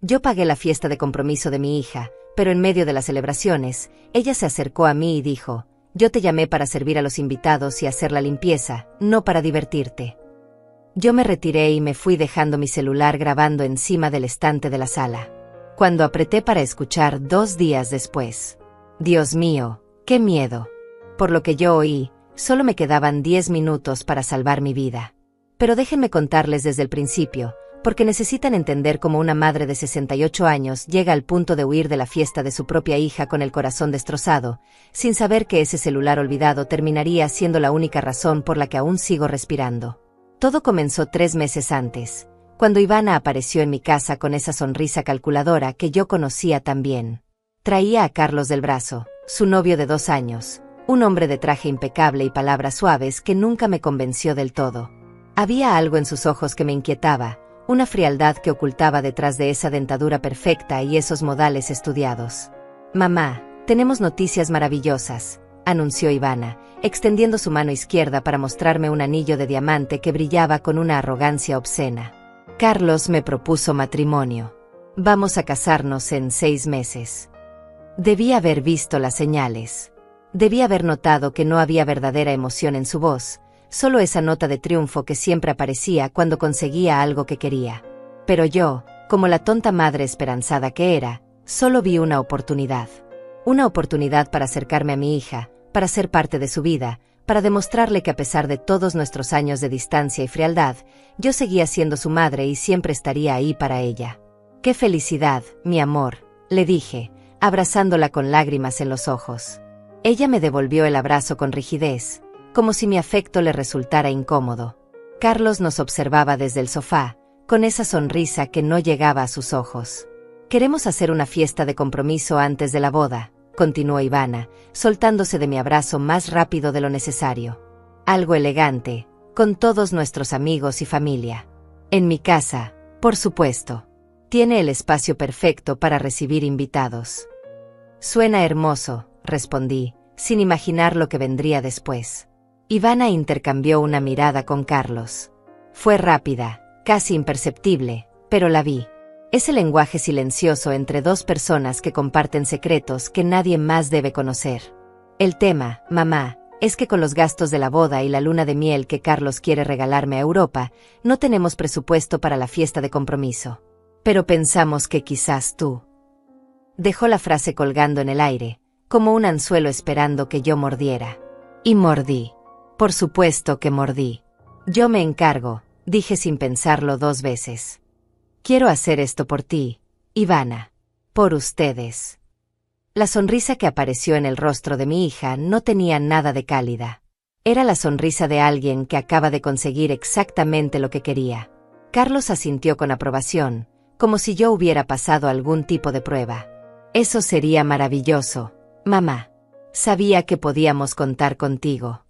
Yo pagué la fiesta de compromiso de mi hija, pero en medio de las celebraciones, ella se acercó a mí y dijo: «Yo te llamé para servir a los invitados y hacer la limpieza, no para divertirte». Yo me retiré y me fui dejando mi celular grabando encima del estante de la sala. Cuando apreté para escuchar 2 días después. Dios mío, qué miedo. Por lo que yo oí, solo me quedaban 10 minutos para salvar mi vida. Pero déjenme contarles desde el principio, porque necesitan entender cómo una madre de 68 años llega al punto de huir de la fiesta de su propia hija con el corazón destrozado, sin saber que ese celular olvidado terminaría siendo la única razón por la que aún sigo respirando. Todo comenzó 3 meses antes, cuando Ivana apareció en mi casa con esa sonrisa calculadora que yo conocía tan bien. Traía a Carlos del brazo, su novio de 2 años, un hombre de traje impecable y palabras suaves que nunca me convenció del todo. Había algo en sus ojos que me inquietaba, una frialdad que ocultaba detrás de esa dentadura perfecta y esos modales estudiados. «Mamá, tenemos noticias maravillosas», anunció Ivana, extendiendo su mano izquierda para mostrarme un anillo de diamante que brillaba con una arrogancia obscena. «Carlos me propuso matrimonio. Vamos a casarnos en 6 meses». Debí haber visto las señales. Debí haber notado que no había verdadera emoción en su voz, solo esa nota de triunfo que siempre aparecía cuando conseguía algo que quería. Pero yo, como la tonta madre esperanzada que era, solo vi una oportunidad. Una oportunidad para acercarme a mi hija, para ser parte de su vida, para demostrarle que a pesar de todos nuestros años de distancia y frialdad, yo seguía siendo su madre y siempre estaría ahí para ella. «¡Qué felicidad, mi amor!», le dije, abrazándola con lágrimas en los ojos. Ella me devolvió el abrazo con rigidez, como si mi afecto le resultara incómodo. Carlos nos observaba desde el sofá, con esa sonrisa que no llegaba a sus ojos. «Queremos hacer una fiesta de compromiso antes de la boda», continuó Ivana, soltándose de mi abrazo más rápido de lo necesario. «Algo elegante, con todos nuestros amigos y familia. En mi casa, por supuesto. Tiene el espacio perfecto para recibir invitados». «Suena hermoso», respondí, sin imaginar lo que vendría después. Ivana intercambió una mirada con Carlos. Fue rápida, casi imperceptible, pero la vi. Ese lenguaje silencioso entre 2 personas que comparten secretos que nadie más debe conocer. «El tema, mamá, es que con los gastos de la boda y la luna de miel que Carlos quiere regalarme a Europa, no tenemos presupuesto para la fiesta de compromiso. Pero pensamos que quizás tú». Dejó la frase colgando en el aire, como un anzuelo esperando que yo mordiera. Y mordí. Por supuesto que mordí. «Yo me encargo», dije sin pensarlo 2 veces. «Quiero hacer esto por ti, Ivana. Por ustedes». La sonrisa que apareció en el rostro de mi hija no tenía nada de cálida. Era la sonrisa de alguien que acaba de conseguir exactamente lo que quería. Carlos asintió con aprobación, como si yo hubiera pasado algún tipo de prueba. «Eso sería maravilloso, mamá. Sabía que podíamos contar contigo».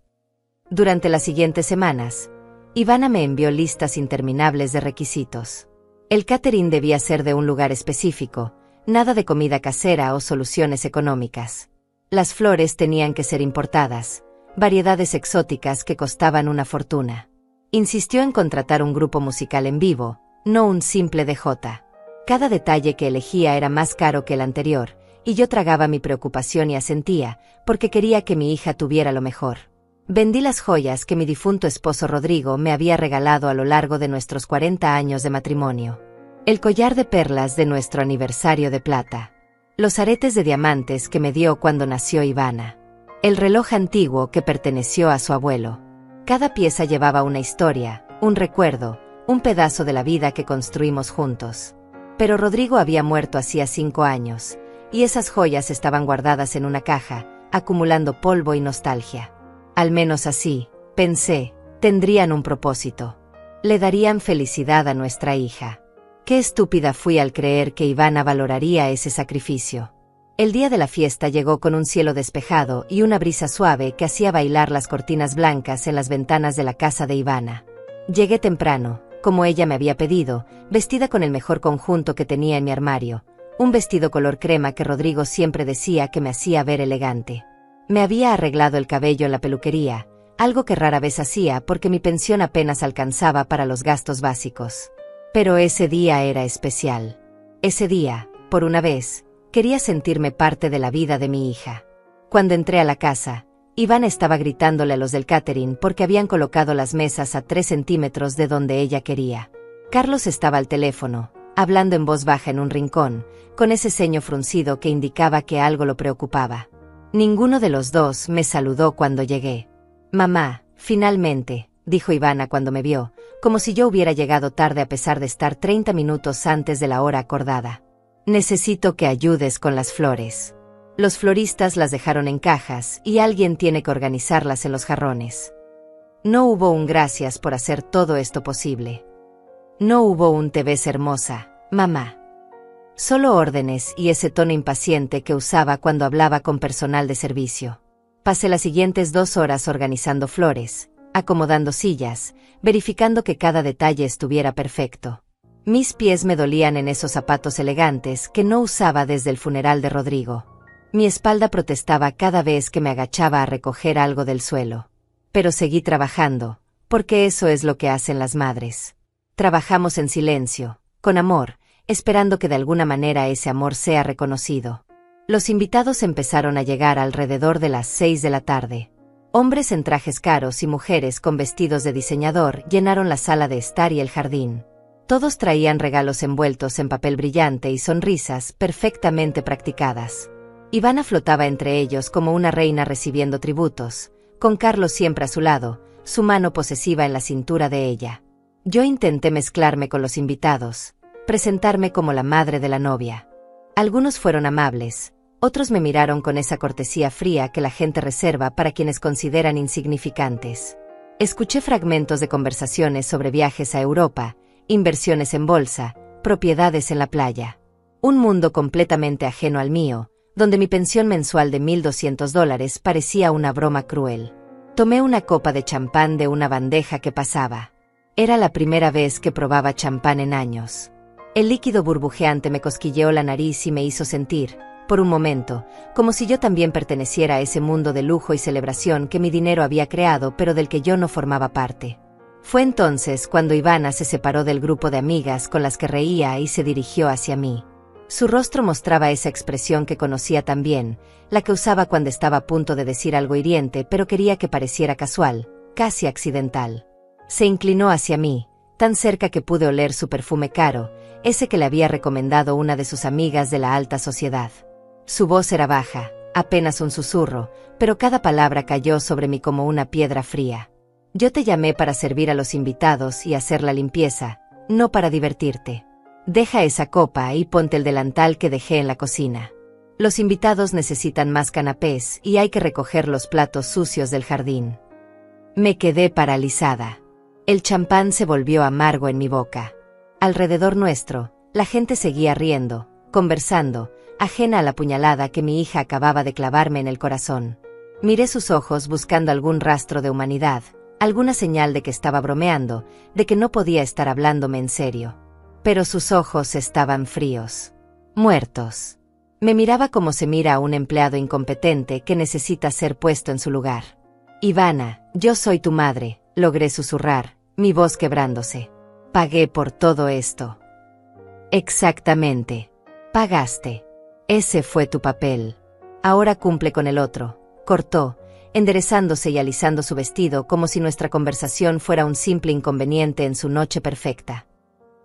Durante las siguientes semanas, Ivana me envió listas interminables de requisitos. El catering debía ser de un lugar específico, nada de comida casera o soluciones económicas. Las flores tenían que ser importadas, variedades exóticas que costaban una fortuna. Insistió en contratar un grupo musical en vivo, no un simple DJ. Cada detalle que elegía era más caro que el anterior, y yo tragaba mi preocupación y asentía, porque quería que mi hija tuviera lo mejor. Vendí las joyas que mi difunto esposo Rodrigo me había regalado a lo largo de nuestros 40 años de matrimonio. El collar de perlas de nuestro aniversario de plata. Los aretes de diamantes que me dio cuando nació Ivana. El reloj antiguo que perteneció a su abuelo. Cada pieza llevaba una historia, un recuerdo, un pedazo de la vida que construimos juntos. Pero Rodrigo había muerto hacía 5 años, y esas joyas estaban guardadas en una caja, acumulando polvo y nostalgia. Al menos así, pensé, tendrían un propósito. Le darían felicidad a nuestra hija. Qué estúpida fui al creer que Ivana valoraría ese sacrificio. El día de la fiesta llegó con un cielo despejado y una brisa suave que hacía bailar las cortinas blancas en las ventanas de la casa de Ivana. Llegué temprano, como ella me había pedido, vestida con el mejor conjunto que tenía en mi armario, un vestido color crema que Rodrigo siempre decía que me hacía ver elegante. Me había arreglado el cabello en la peluquería, algo que rara vez hacía porque mi pensión apenas alcanzaba para los gastos básicos. Pero ese día era especial. Ese día, por una vez, quería sentirme parte de la vida de mi hija. Cuando entré a la casa, Ivana estaba gritándole a los del catering porque habían colocado las mesas a 3 centímetros de donde ella quería. Carlos estaba al teléfono, hablando en voz baja en un rincón, con ese ceño fruncido que indicaba que algo lo preocupaba. Ninguno de los dos me saludó cuando llegué. «Mamá, finalmente», dijo Ivana cuando me vio, como si yo hubiera llegado tarde a pesar de estar 30 minutos antes de la hora acordada. «Necesito que ayudes con las flores. Los floristas las dejaron en cajas y alguien tiene que organizarlas en los jarrones». No hubo un gracias por hacer todo esto posible. No hubo un te ves hermosa, mamá. Solo órdenes y ese tono impaciente que usaba cuando hablaba con personal de servicio. Pasé las siguientes 2 horas organizando flores, acomodando sillas, verificando que cada detalle estuviera perfecto. Mis pies me dolían en esos zapatos elegantes que no usaba desde el funeral de Rodrigo. Mi espalda protestaba cada vez que me agachaba a recoger algo del suelo. Pero seguí trabajando, porque eso es lo que hacen las madres. Trabajamos en silencio, con amor, esperando que de alguna manera ese amor sea reconocido. Los invitados empezaron a llegar alrededor de las 6 de la tarde. Hombres en trajes caros y mujeres con vestidos de diseñador llenaron la sala de estar y el jardín. Todos traían regalos envueltos en papel brillante y sonrisas perfectamente practicadas. Ivana flotaba entre ellos como una reina recibiendo tributos, con Carlos siempre a su lado, su mano posesiva en la cintura de ella. Yo intenté mezclarme con los invitados, presentarme como la madre de la novia. Algunos fueron amables, otros me miraron con esa cortesía fría que la gente reserva para quienes consideran insignificantes. Escuché fragmentos de conversaciones sobre viajes a Europa, inversiones en bolsa, propiedades en la playa. Un mundo completamente ajeno al mío, donde mi pensión mensual de $1,200 parecía una broma cruel. Tomé una copa de champán de una bandeja que pasaba. Era la primera vez que probaba champán en años. El líquido burbujeante me cosquilleó la nariz y me hizo sentir, por un momento, como si yo también perteneciera a ese mundo de lujo y celebración que mi dinero había creado pero del que yo no formaba parte. Fue entonces cuando Ivana se separó del grupo de amigas con las que reía y se dirigió hacia mí. Su rostro mostraba esa expresión que conocía tan bien, la que usaba cuando estaba a punto de decir algo hiriente pero quería que pareciera casual, casi accidental. Se inclinó hacia mí, tan cerca que pude oler su perfume caro, ese que le había recomendado una de sus amigas de la alta sociedad. Su voz era baja, apenas un susurro, pero cada palabra cayó sobre mí como una piedra fría. Yo te llamé para servir a los invitados y hacer la limpieza, no para divertirte. Deja esa copa y ponte el delantal que dejé en la cocina. Los invitados necesitan más canapés y hay que recoger los platos sucios del jardín. Me quedé paralizada. El champán se volvió amargo en mi boca. Alrededor nuestro, la gente seguía riendo, conversando, ajena a la puñalada que mi hija acababa de clavarme en el corazón. Miré sus ojos buscando algún rastro de humanidad, alguna señal de que estaba bromeando, de que no podía estar hablándome en serio. Pero sus ojos estaban fríos. Muertos. Me miraba como se mira a un empleado incompetente que necesita ser puesto en su lugar. Ivana, yo soy tu madre, logré susurrar, mi voz quebrándose. Pagué por todo esto. Exactamente. Pagaste. Ese fue tu papel. Ahora cumple con el otro. Cortó, enderezándose y alisando su vestido como si nuestra conversación fuera un simple inconveniente en su noche perfecta.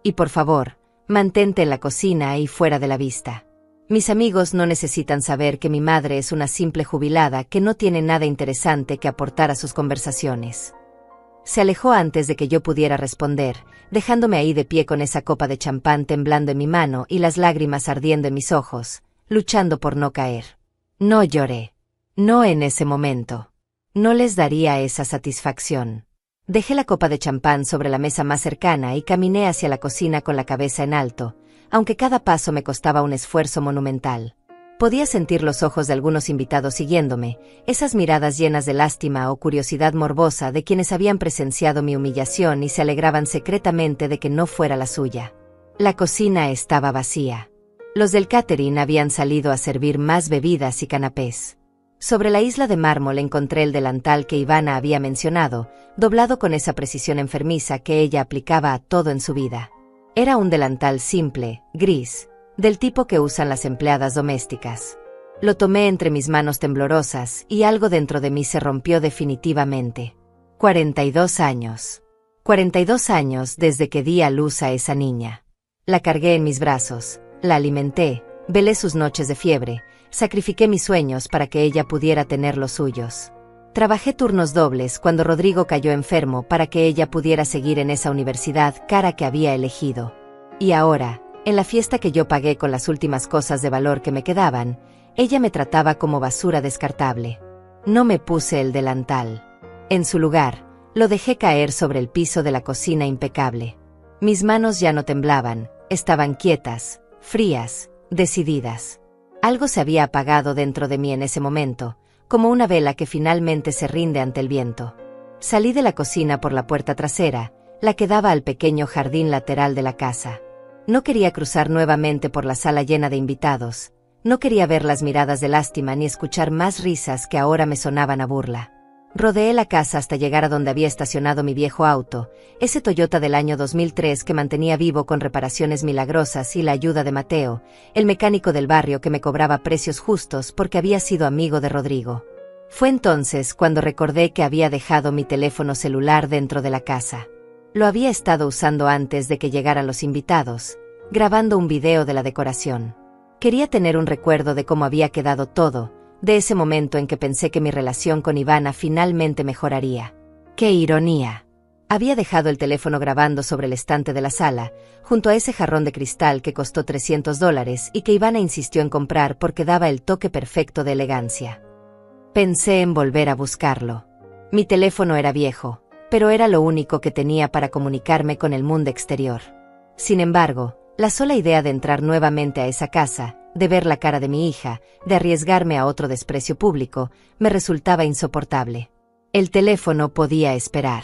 Y por favor, mantente en la cocina y fuera de la vista. Mis amigos no necesitan saber que mi madre es una simple jubilada que no tiene nada interesante que aportar a sus conversaciones. Se alejó antes de que yo pudiera responder, dejándome ahí de pie con esa copa de champán temblando en mi mano y las lágrimas ardiendo en mis ojos, luchando por no caer. No lloré. No en ese momento. No les daría esa satisfacción. Dejé la copa de champán sobre la mesa más cercana y caminé hacia la cocina con la cabeza en alto, aunque cada paso me costaba un esfuerzo monumental. Podía sentir los ojos de algunos invitados siguiéndome, esas miradas llenas de lástima o curiosidad morbosa de quienes habían presenciado mi humillación y se alegraban secretamente de que no fuera la suya. La cocina estaba vacía. Los del catering habían salido a servir más bebidas y canapés. Sobre la isla de mármol encontré el delantal que Ivana había mencionado, doblado con esa precisión enfermiza que ella aplicaba a todo en su vida. Era un delantal simple, gris, del tipo que usan las empleadas domésticas. Lo tomé entre mis manos temblorosas y algo dentro de mí se rompió definitivamente. 42 años. 42 años desde que di a luz a esa niña. La cargué en mis brazos, la alimenté, velé sus noches de fiebre, sacrifiqué mis sueños para que ella pudiera tener los suyos. Trabajé turnos dobles cuando Rodrigo cayó enfermo para que ella pudiera seguir en esa universidad cara que había elegido. Y ahora, en la fiesta que yo pagué con las últimas cosas de valor que me quedaban, ella me trataba como basura descartable. No me puse el delantal. En su lugar, lo dejé caer sobre el piso de la cocina impecable. Mis manos ya no temblaban, estaban quietas, frías, decididas. Algo se había apagado dentro de mí en ese momento, como una vela que finalmente se rinde ante el viento. Salí de la cocina por la puerta trasera, la que daba al pequeño jardín lateral de la casa. No quería cruzar nuevamente por la sala llena de invitados, no quería ver las miradas de lástima ni escuchar más risas que ahora me sonaban a burla. Rodeé la casa hasta llegar a donde había estacionado mi viejo auto, ese Toyota del año 2003 que mantenía vivo con reparaciones milagrosas y la ayuda de Mateo, el mecánico del barrio que me cobraba precios justos porque había sido amigo de Rodrigo. Fue entonces cuando recordé que había dejado mi teléfono celular dentro de la casa. Lo había estado usando antes de que llegaran los invitados, grabando un video de la decoración. Quería tener un recuerdo de cómo había quedado todo, de ese momento en que pensé que mi relación con Ivana finalmente mejoraría. ¡Qué ironía! Había dejado el teléfono grabando sobre el estante de la sala, junto a ese jarrón de cristal que costó $300 y que Ivana insistió en comprar porque daba el toque perfecto de elegancia. Pensé en volver a buscarlo. Mi teléfono era viejo, pero era lo único que tenía para comunicarme con el mundo exterior. Sin embargo, la sola idea de entrar nuevamente a esa casa, de ver la cara de mi hija, de arriesgarme a otro desprecio público, me resultaba insoportable. El teléfono podía esperar.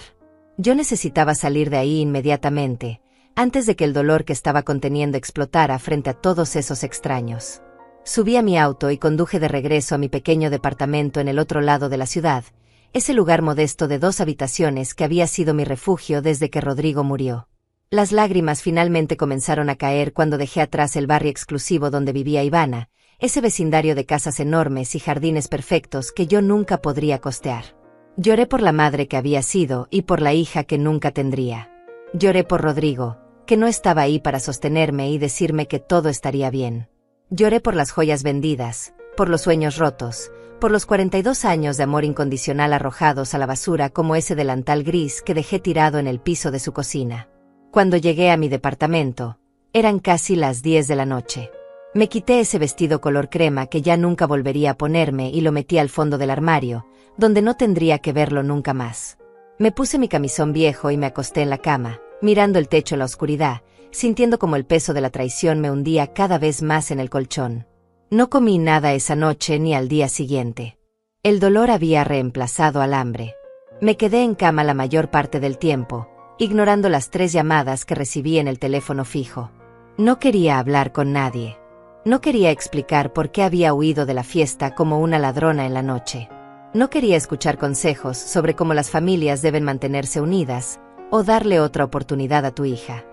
Yo necesitaba salir de ahí inmediatamente, antes de que el dolor que estaba conteniendo explotara frente a todos esos extraños. Subí a mi auto y conduje de regreso a mi pequeño departamento en el otro lado de la ciudad, ese lugar modesto de 2 habitaciones que había sido mi refugio desde que Rodrigo murió. Las lágrimas finalmente comenzaron a caer cuando dejé atrás el barrio exclusivo donde vivía Ivana, ese vecindario de casas enormes y jardines perfectos que yo nunca podría costear. Lloré por la madre que había sido y por la hija que nunca tendría. Lloré por Rodrigo, que no estaba ahí para sostenerme y decirme que todo estaría bien. Lloré por las joyas vendidas, por los sueños rotos, por los 42 años de amor incondicional arrojados a la basura como ese delantal gris que dejé tirado en el piso de su cocina. Cuando llegué a mi departamento, eran casi las 10 de la noche. Me quité ese vestido color crema que ya nunca volvería a ponerme y lo metí al fondo del armario, donde no tendría que verlo nunca más. Me puse mi camisón viejo y me acosté en la cama, mirando el techo en la oscuridad, sintiendo como el peso de la traición me hundía cada vez más en el colchón. No comí nada esa noche ni al día siguiente. El dolor había reemplazado al hambre. Me quedé en cama la mayor parte del tiempo, ignorando las 3 llamadas que recibí en el teléfono fijo. No quería hablar con nadie. No quería explicar por qué había huido de la fiesta como una ladrona en la noche. No quería escuchar consejos sobre cómo las familias deben mantenerse unidas, o darle otra oportunidad a tu hija.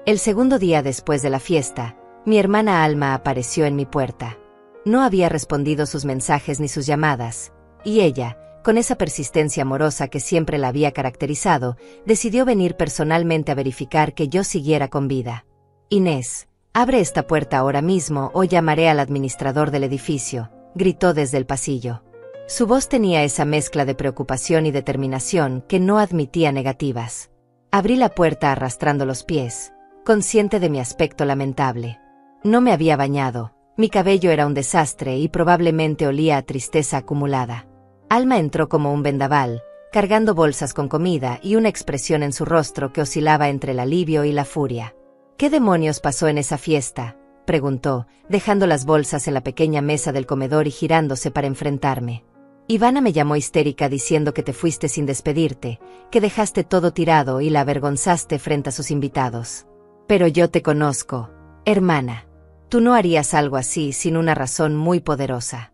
El segundo día después de la fiesta, mi hermana Alma apareció en mi puerta. No había respondido sus mensajes ni sus llamadas, y ella, con esa persistencia amorosa que siempre la había caracterizado, decidió venir personalmente a verificar que yo siguiera con vida. Inés, abre esta puerta ahora mismo o llamaré al administrador del edificio, gritó desde el pasillo. Su voz tenía esa mezcla de preocupación y determinación que no admitía negativas. Abrí la puerta arrastrando los pies, consciente de mi aspecto lamentable. No me había bañado, mi cabello era un desastre y probablemente olía a tristeza acumulada. Alma entró como un vendaval, cargando bolsas con comida y una expresión en su rostro que oscilaba entre el alivio y la furia. ¿Qué demonios pasó en esa fiesta?, preguntó, dejando las bolsas en la pequeña mesa del comedor y girándose para enfrentarme. Ivana me llamó histérica diciendo que te fuiste sin despedirte, que dejaste todo tirado y la avergonzaste frente a sus invitados. Pero yo te conozco, hermana. Tú no harías algo así sin una razón muy poderosa.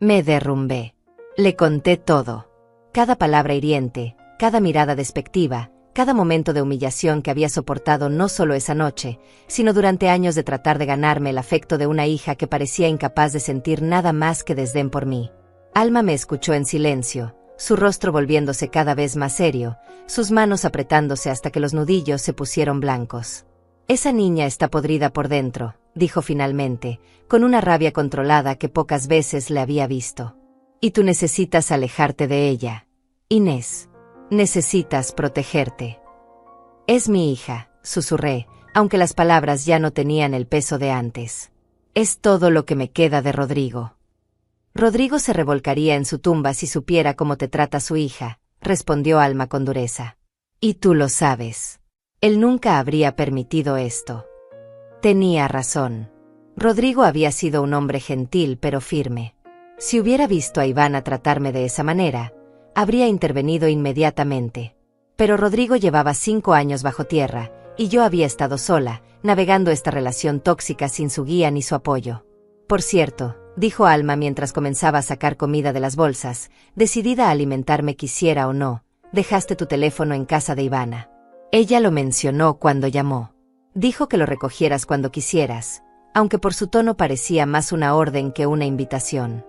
Me derrumbé. Le conté todo. Cada palabra hiriente, cada mirada despectiva, cada momento de humillación que había soportado no solo esa noche, sino durante años de tratar de ganarme el afecto de una hija que parecía incapaz de sentir nada más que desdén por mí. Alma me escuchó en silencio, su rostro volviéndose cada vez más serio, sus manos apretándose hasta que los nudillos se pusieron blancos. «Esa niña está podrida por dentro», dijo finalmente, con una rabia controlada que pocas veces le había visto. «Y tú necesitas alejarte de ella. Inés. Necesitas protegerte». «Es mi hija», susurré, aunque las palabras ya no tenían el peso de antes. «Es todo lo que me queda de Rodrigo». «Rodrigo se revolcaría en su tumba si supiera cómo te trata su hija», respondió Alma con dureza. «Y tú lo sabes. Él nunca habría permitido esto». Tenía razón. Rodrigo había sido un hombre gentil pero firme. Si hubiera visto a Ivana tratarme de esa manera, habría intervenido inmediatamente. Pero Rodrigo llevaba 5 años bajo tierra, y yo había estado sola, navegando esta relación tóxica sin su guía ni su apoyo. «Por cierto», dijo Alma mientras comenzaba a sacar comida de las bolsas, decidida a alimentarme quisiera o no, «dejaste tu teléfono en casa de Ivana». Ella lo mencionó cuando llamó. Dijo que lo recogieras cuando quisieras, aunque por su tono parecía más una orden que una invitación.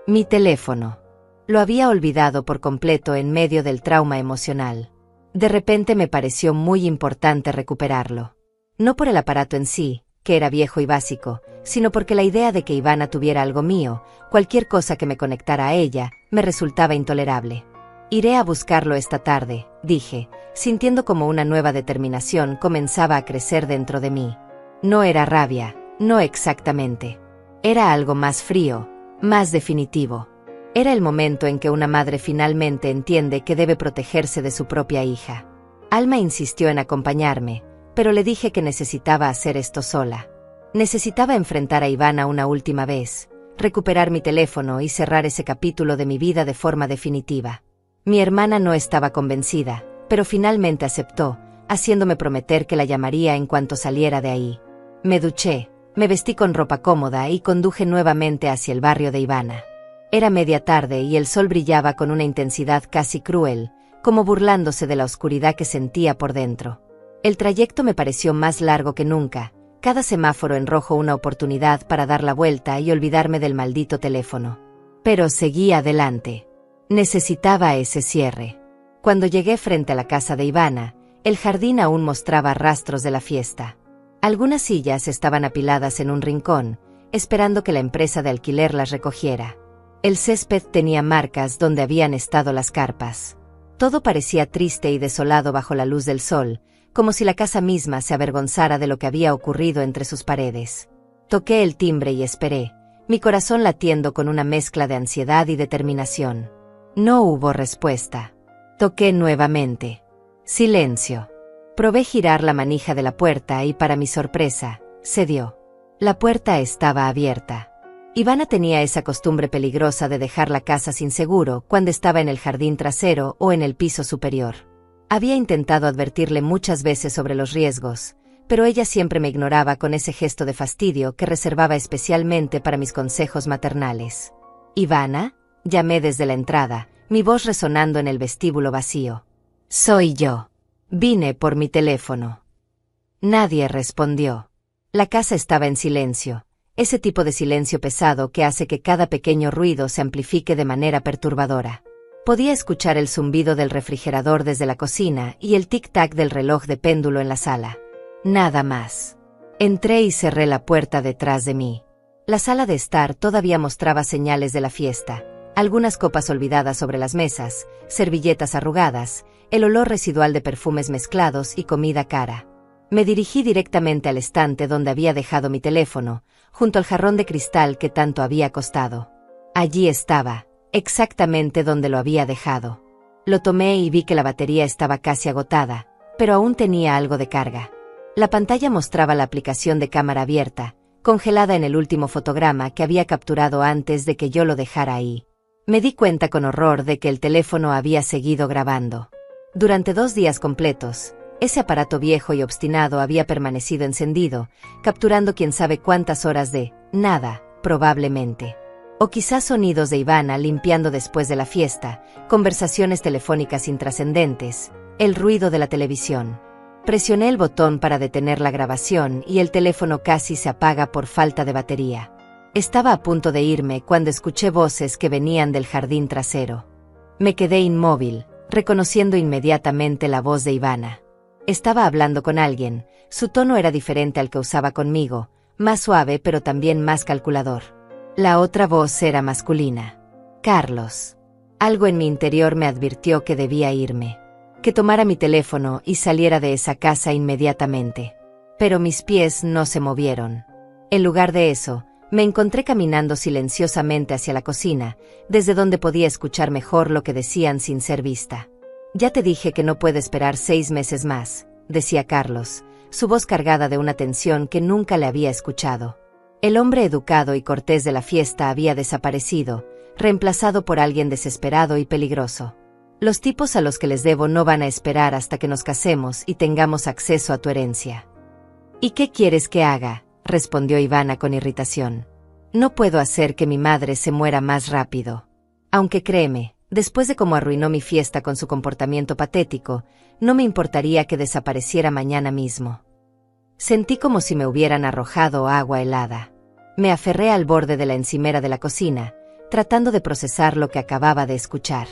Mi teléfono. Lo había olvidado por completo en medio del trauma emocional. De repente me pareció muy importante recuperarlo. No por el aparato en sí, que era viejo y básico, sino porque la idea de que Ivana tuviera algo mío, cualquier cosa que me conectara a ella, me resultaba intolerable. «Iré a buscarlo esta tarde», dije, sintiendo como una nueva determinación comenzaba a crecer dentro de mí. No era rabia, no exactamente. Era algo más frío, más definitivo. Era el momento en que una madre finalmente entiende que debe protegerse de su propia hija. Alma insistió en acompañarme, pero le dije que necesitaba hacer esto sola. Necesitaba enfrentar a Ivana una última vez, recuperar mi teléfono y cerrar ese capítulo de mi vida de forma definitiva. Mi hermana no estaba convencida, pero finalmente aceptó, haciéndome prometer que la llamaría en cuanto saliera de ahí. Me duché, me vestí con ropa cómoda y conduje nuevamente hacia el barrio de Ivana. Era media tarde y el sol brillaba con una intensidad casi cruel, como burlándose de la oscuridad que sentía por dentro. El trayecto me pareció más largo que nunca, cada semáforo en rojo una oportunidad para dar la vuelta y olvidarme del maldito teléfono. Pero seguí adelante. Necesitaba ese cierre. Cuando llegué frente a la casa de Ivana, el jardín aún mostraba rastros de la fiesta. Algunas sillas estaban apiladas en un rincón, esperando que la empresa de alquiler las recogiera. El césped tenía marcas donde habían estado las carpas. Todo parecía triste y desolado bajo la luz del sol, como si la casa misma se avergonzara de lo que había ocurrido entre sus paredes. Toqué el timbre y esperé, mi corazón latiendo con una mezcla de ansiedad y determinación. No hubo respuesta. Toqué nuevamente. Silencio. Probé girar la manija de la puerta y, para mi sorpresa, cedió. La puerta estaba abierta. Ivana tenía esa costumbre peligrosa de dejar la casa sin seguro cuando estaba en el jardín trasero o en el piso superior. Había intentado advertirle muchas veces sobre los riesgos, pero ella siempre me ignoraba con ese gesto de fastidio que reservaba especialmente para mis consejos maternales. «¿Ivana?», llamé desde la entrada, mi voz resonando en el vestíbulo vacío. «Soy yo. Vine por mi teléfono». Nadie respondió. La casa estaba en silencio, ese tipo de silencio pesado que hace que cada pequeño ruido se amplifique de manera perturbadora. Podía escuchar el zumbido del refrigerador desde la cocina y el tic-tac del reloj de péndulo en la sala. Nada más. Entré y cerré la puerta detrás de mí. La sala de estar todavía mostraba señales de la fiesta. Algunas copas olvidadas sobre las mesas, servilletas arrugadas, el olor residual de perfumes mezclados y comida cara. Me dirigí directamente al estante donde había dejado mi teléfono, junto al jarrón de cristal que tanto había costado. Allí estaba, exactamente donde lo había dejado. Lo tomé y vi que la batería estaba casi agotada, pero aún tenía algo de carga. La pantalla mostraba la aplicación de cámara abierta, congelada en el último fotograma que había capturado antes de que yo lo dejara ahí. Me di cuenta con horror de que el teléfono había seguido grabando. Durante 2 días completos, ese aparato viejo y obstinado había permanecido encendido, capturando quién sabe cuántas horas de nada, probablemente. O quizás sonidos de Ivana limpiando después de la fiesta, conversaciones telefónicas intrascendentes, El ruido de la televisión. Presioné el botón para detener la grabación y el teléfono casi se apaga por falta de batería. Estaba a punto de irme cuando escuché voces que venían del jardín trasero. Me quedé inmóvil, reconociendo inmediatamente la voz de Ivana. Estaba hablando con alguien, su tono era diferente al que usaba conmigo, más suave pero también más calculador. La otra voz era masculina. Carlos. Algo en mi interior me advirtió que debía irme, que tomara mi teléfono y saliera de esa casa inmediatamente. Pero mis pies no se movieron. En lugar de eso, me encontré caminando silenciosamente hacia la cocina, desde donde podía escuchar mejor lo que decían sin ser vista. «Ya te dije que no puede esperar 6 meses más», decía Carlos, su voz cargada de una tensión que nunca le había escuchado. El hombre educado y cortés de la fiesta había desaparecido, reemplazado por alguien desesperado y peligroso. «Los tipos a los que les debo no van a esperar hasta que nos casemos y tengamos acceso a tu herencia». «¿Y qué quieres que haga?», respondió Ivana con irritación. «No puedo hacer que mi madre se muera más rápido. Aunque créeme, después de cómo arruinó mi fiesta con su comportamiento patético, no me importaría que desapareciera mañana mismo». Sentí como si me hubieran arrojado agua helada. Me aferré al borde de la encimera de la cocina, tratando de procesar lo que acababa de escuchar.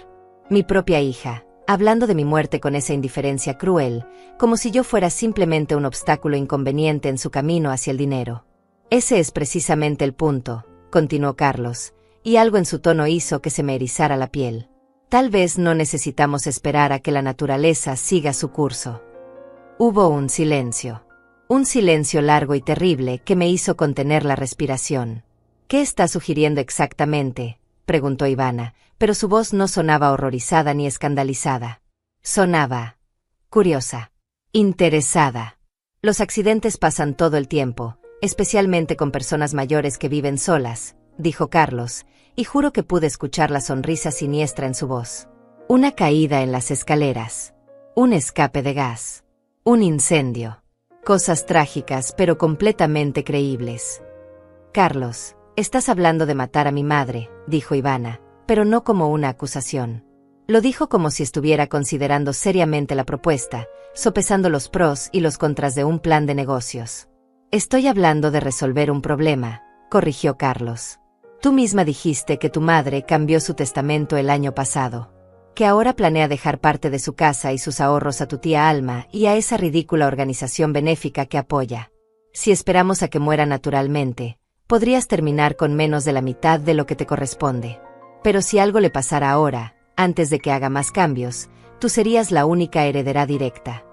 Mi propia hija, hablando de mi muerte con esa indiferencia cruel, como si yo fuera simplemente un obstáculo inconveniente en su camino hacia el dinero. «Ese es precisamente el punto», continuó Carlos, y algo en su tono hizo que se me erizara la piel. «Tal vez no necesitamos esperar a que la naturaleza siga su curso». Hubo un silencio largo y terrible que me hizo contener la respiración. «¿Qué está sugiriendo exactamente?», preguntó Ivana, pero su voz no sonaba horrorizada ni escandalizada. Sonaba curiosa, interesada. «Los accidentes pasan todo el tiempo, especialmente con personas mayores que viven solas», dijo Carlos, y juro que pude escuchar la sonrisa siniestra en su voz. «Una caída en las escaleras, un escape de gas, un incendio. Cosas trágicas pero completamente creíbles». «Carlos, estás hablando de matar a mi madre», dijo Ivana, pero no como una acusación. Lo dijo como si estuviera considerando seriamente la propuesta, sopesando los pros y los contras de un plan de negocios. «Estoy hablando de resolver un problema», corrigió Carlos. «Tú misma dijiste que tu madre cambió su testamento el año pasado, que ahora planea dejar parte de su casa y sus ahorros a tu tía Alma y a esa ridícula organización benéfica que apoya. Si esperamos a que muera naturalmente, podrías terminar con menos de la mitad de lo que te corresponde. Pero si algo le pasara ahora, antes de que haga más cambios, tú serías la única heredera directa».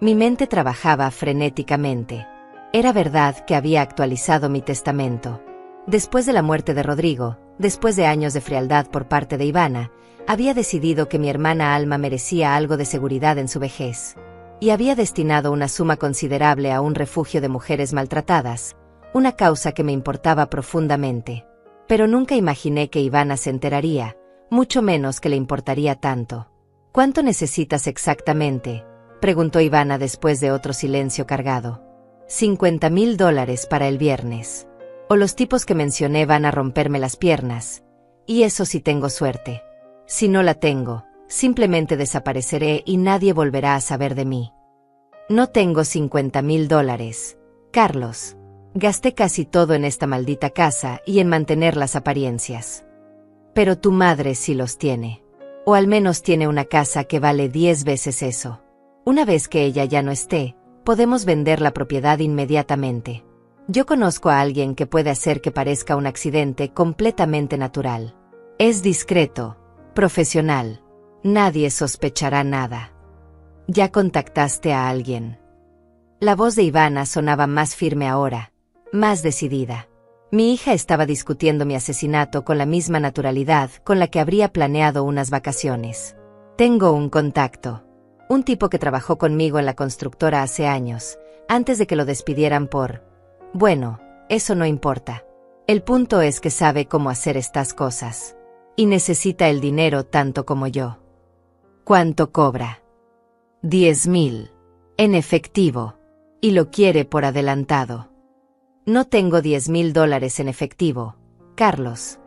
Mi mente trabajaba frenéticamente. Era verdad que había actualizado mi testamento. Después de la muerte de Rodrigo, después de años de frialdad por parte de Ivana, había decidido que mi hermana Alma merecía algo de seguridad en su vejez. Y había destinado una suma considerable a un refugio de mujeres maltratadas, una causa que me importaba profundamente. Pero nunca imaginé que Ivana se enteraría, mucho menos que le importaría tanto. «¿Cuánto necesitas exactamente?», preguntó Ivana después de otro silencio cargado. $50,000 para el viernes. O los tipos que mencioné van a romperme las piernas. Y eso si tengo suerte. Si no la tengo, simplemente desapareceré y nadie volverá a saber de mí. No tengo $50,000, Carlos. Gasté casi todo en esta maldita casa y en mantener las apariencias. Pero tu madre sí los tiene. O al menos tiene una casa que vale 10 veces eso. Una vez que ella ya no esté, podemos vender la propiedad inmediatamente. Yo conozco a alguien que puede hacer que parezca un accidente completamente natural. Es discreto, profesional. Nadie sospechará nada». «¿Ya contactaste a alguien?». La voz de Ivana sonaba más firme ahora, más decidida. Mi hija estaba discutiendo mi asesinato con la misma naturalidad con la que habría planeado unas vacaciones. «Tengo un contacto. Un tipo que trabajó conmigo en la constructora hace años, antes de que lo despidieran por... Bueno, eso no importa. El punto es que sabe cómo hacer estas cosas. Y necesita el dinero tanto como yo». «¿Cuánto cobra?». $10,000. En efectivo. Y lo quiere por adelantado. «No tengo $10,000 en efectivo, Carlos.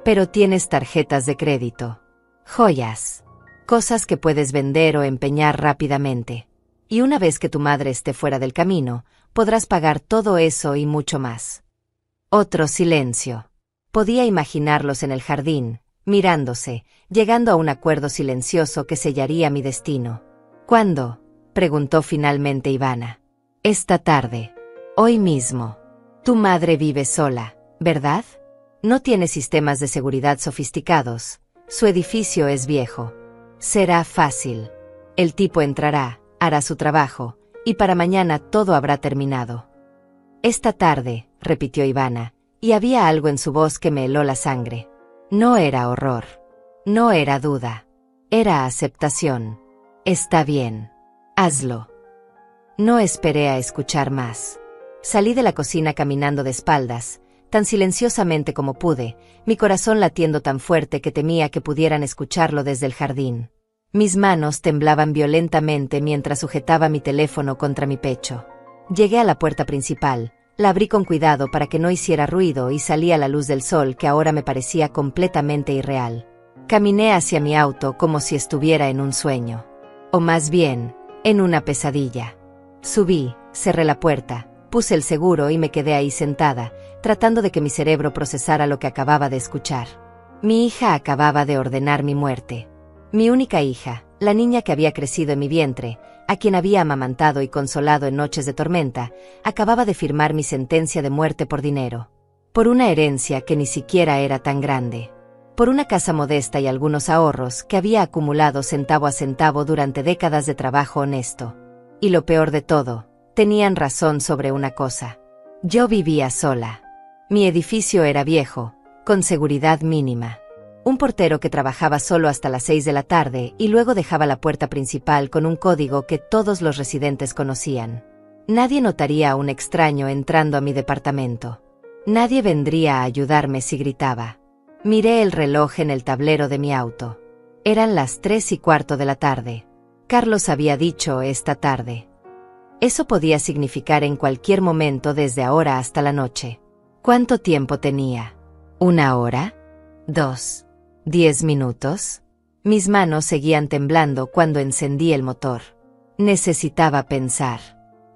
Pero tienes tarjetas de crédito. Joyas. cosas que puedes vender o empeñar rápidamente. Y una vez que tu madre esté fuera del camino, podrás pagar todo eso y mucho más. Otro silencio. Podía imaginarlos en el jardín, mirándose, llegando a un acuerdo silencioso que sellaría mi destino. ¿Cuándo?, preguntó finalmente Ivana. Esta tarde. Hoy mismo. Tu madre vive sola, ¿verdad? No tiene sistemas de seguridad sofisticados. Su edificio es viejo. Será fácil. El tipo entrará, hará su trabajo, y para mañana todo habrá terminado. Esta tarde, repitió Ivana, y había algo en su voz que me heló la sangre. No era horror. No era duda. Era aceptación. Está bien. Hazlo. No esperé a escuchar más. Salí de la cocina caminando de espaldas, tan silenciosamente como pude, mi corazón latiendo tan fuerte que temía que pudieran escucharlo desde el jardín. Mis manos temblaban violentamente mientras sujetaba mi teléfono contra mi pecho. Llegué a la puerta principal, la abrí con cuidado para que no hiciera ruido y salí a la luz del sol que ahora me parecía completamente irreal. Caminé hacia mi auto como si estuviera en un sueño. O más bien, en una pesadilla. Subí, cerré la puerta, puse el seguro y me quedé ahí sentada, tratando de que mi cerebro procesara lo que acababa de escuchar. Mi hija acababa de ordenar mi muerte. Mi única hija, la niña que había crecido en mi vientre, a quien había amamantado y consolado en noches de tormenta, acababa de firmar mi sentencia de muerte por dinero. Por una herencia que ni siquiera era tan grande. Por una casa modesta y algunos ahorros que había acumulado centavo a centavo durante décadas de trabajo honesto. Y lo peor de todo, tenían razón sobre una cosa. Yo vivía sola. Mi edificio era viejo, con seguridad mínima. Un portero que trabajaba solo hasta las 6 de la tarde y luego dejaba la puerta principal con un código que todos los residentes conocían. Nadie notaría a un extraño entrando a mi departamento. Nadie vendría a ayudarme si gritaba. Miré el reloj en el tablero de mi auto. Eran las 3:15 de la tarde. Carlos había dicho esta tarde. Eso podía significar en cualquier momento desde ahora hasta la noche. ¿Cuánto tiempo tenía? ¿1 hora? ¿2? ¿10 minutos? Mis manos seguían temblando cuando encendí el motor. Necesitaba pensar.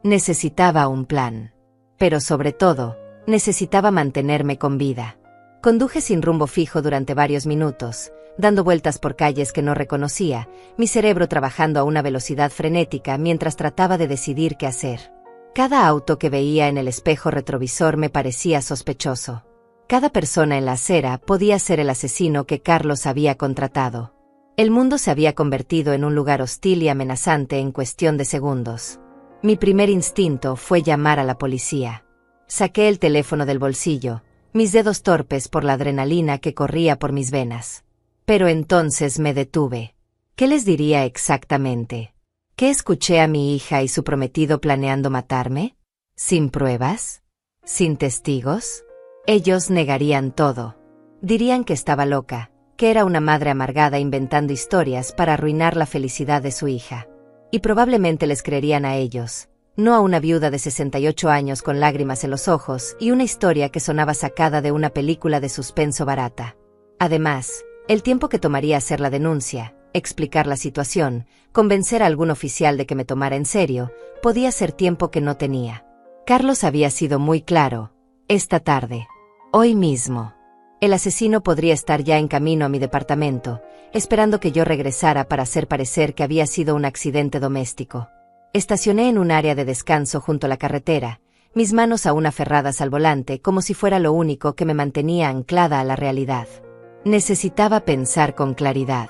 Necesitaba un plan. Pero sobre todo, necesitaba mantenerme con vida. Conduje sin rumbo fijo durante varios minutos, dando vueltas por calles que no reconocía, mi cerebro trabajando a una velocidad frenética mientras trataba de decidir qué hacer. Cada auto que veía en el espejo retrovisor me parecía sospechoso. Cada persona en la acera podía ser el asesino que Carlos había contratado. El mundo se había convertido en un lugar hostil y amenazante en cuestión de segundos. Mi primer instinto fue llamar a la policía. Saqué el teléfono del bolsillo, mis dedos torpes por la adrenalina que corría por mis venas. Pero entonces me detuve. ¿Qué les diría exactamente? ¿Qué escuché a mi hija y su prometido planeando matarme? ¿Sin pruebas? ¿Sin testigos? Ellos negarían todo. Dirían que estaba loca, que era una madre amargada inventando historias para arruinar la felicidad de su hija. Y probablemente les creerían a ellos, no a una viuda de 68 años con lágrimas en los ojos y una historia que sonaba sacada de una película de suspenso barata. Además, el tiempo que tomaría hacer la denuncia, explicar la situación, convencer a algún oficial de que me tomara en serio, podía ser tiempo que no tenía. Carlos había sido muy claro. Esta tarde. Hoy mismo. El asesino podría estar ya en camino a mi departamento, esperando que yo regresara para hacer parecer que había sido un accidente doméstico. Estacioné en un área de descanso junto a la carretera, mis manos aún aferradas al volante como si fuera lo único que me mantenía anclada a la realidad. Necesitaba pensar con claridad.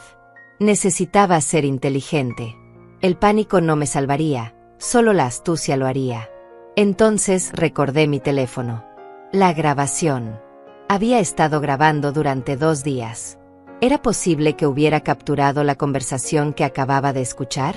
Necesitaba ser inteligente. El pánico no me salvaría, solo la astucia lo haría. Entonces recordé mi teléfono. La grabación. Había estado grabando durante 2 días. ¿Era posible que hubiera capturado la conversación que acababa de escuchar?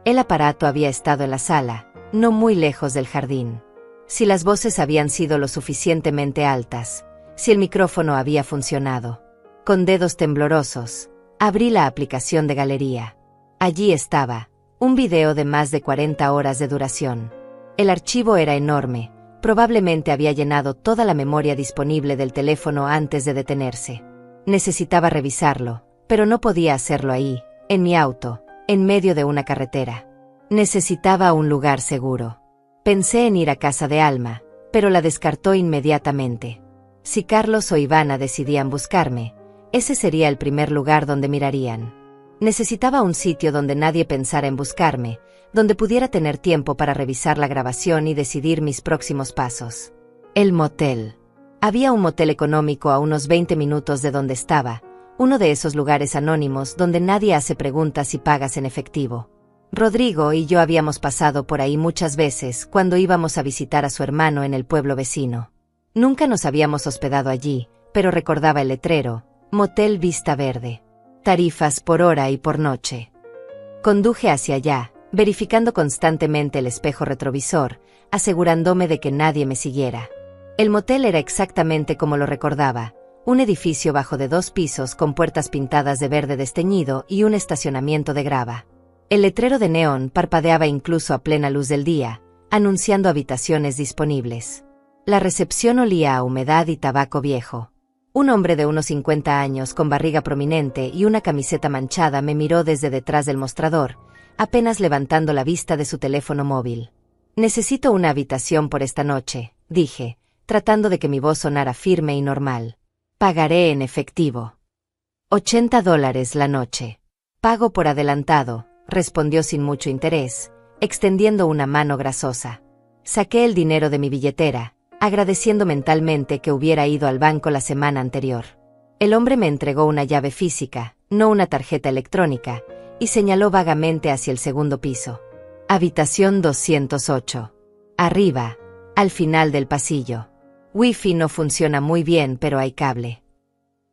El aparato había estado en la sala, no muy lejos del jardín. Si las voces habían sido lo suficientemente altas, si el micrófono había funcionado. Con dedos temblorosos, abrí la aplicación de galería. Allí estaba, un video de más de 40 horas de duración. El archivo era enorme. Probablemente había llenado toda la memoria disponible del teléfono antes de detenerse. Necesitaba revisarlo, pero no podía hacerlo ahí, en mi auto, en medio de una carretera. Necesitaba un lugar seguro. Pensé en ir a casa de Alma, pero la descartó inmediatamente. Si Carlos o Ivana decidían buscarme, ese sería el primer lugar donde mirarían. Necesitaba un sitio donde nadie pensara en buscarme, donde pudiera tener tiempo para revisar la grabación y decidir mis próximos pasos. El motel. Había un motel económico a unos 20 minutos de donde estaba, uno de esos lugares anónimos donde nadie hace preguntas y pagas en efectivo. Rodrigo y yo habíamos pasado por ahí muchas veces cuando íbamos a visitar a su hermano en el pueblo vecino. Nunca nos habíamos hospedado allí, pero recordaba el letrero, Motel Vista Verde. Tarifas por hora y por noche. Conduje hacia allá, verificando constantemente el espejo retrovisor, asegurándome de que nadie me siguiera. El motel era exactamente como lo recordaba, un edificio bajo de 2 pisos con puertas pintadas de verde desteñido y un estacionamiento de grava. El letrero de neón parpadeaba incluso a plena luz del día, anunciando habitaciones disponibles. La recepción olía a humedad y tabaco viejo. Un hombre de unos 50 años con barriga prominente y una camiseta manchada me miró desde detrás del mostrador, apenas levantando la vista de su teléfono móvil. «Necesito una habitación por esta noche», dije, tratando de que mi voz sonara firme y normal. «Pagaré en efectivo. $80 la noche. Pago por adelantado», respondió sin mucho interés, extendiendo una mano grasosa. Saqué el dinero de mi billetera, agradeciendo mentalmente que hubiera ido al banco la semana anterior. El hombre me entregó una llave física, no una tarjeta electrónica, y señaló vagamente hacia el segundo piso. Habitación 208. Arriba, al final del pasillo. Wi-Fi no funciona muy bien, pero hay cable.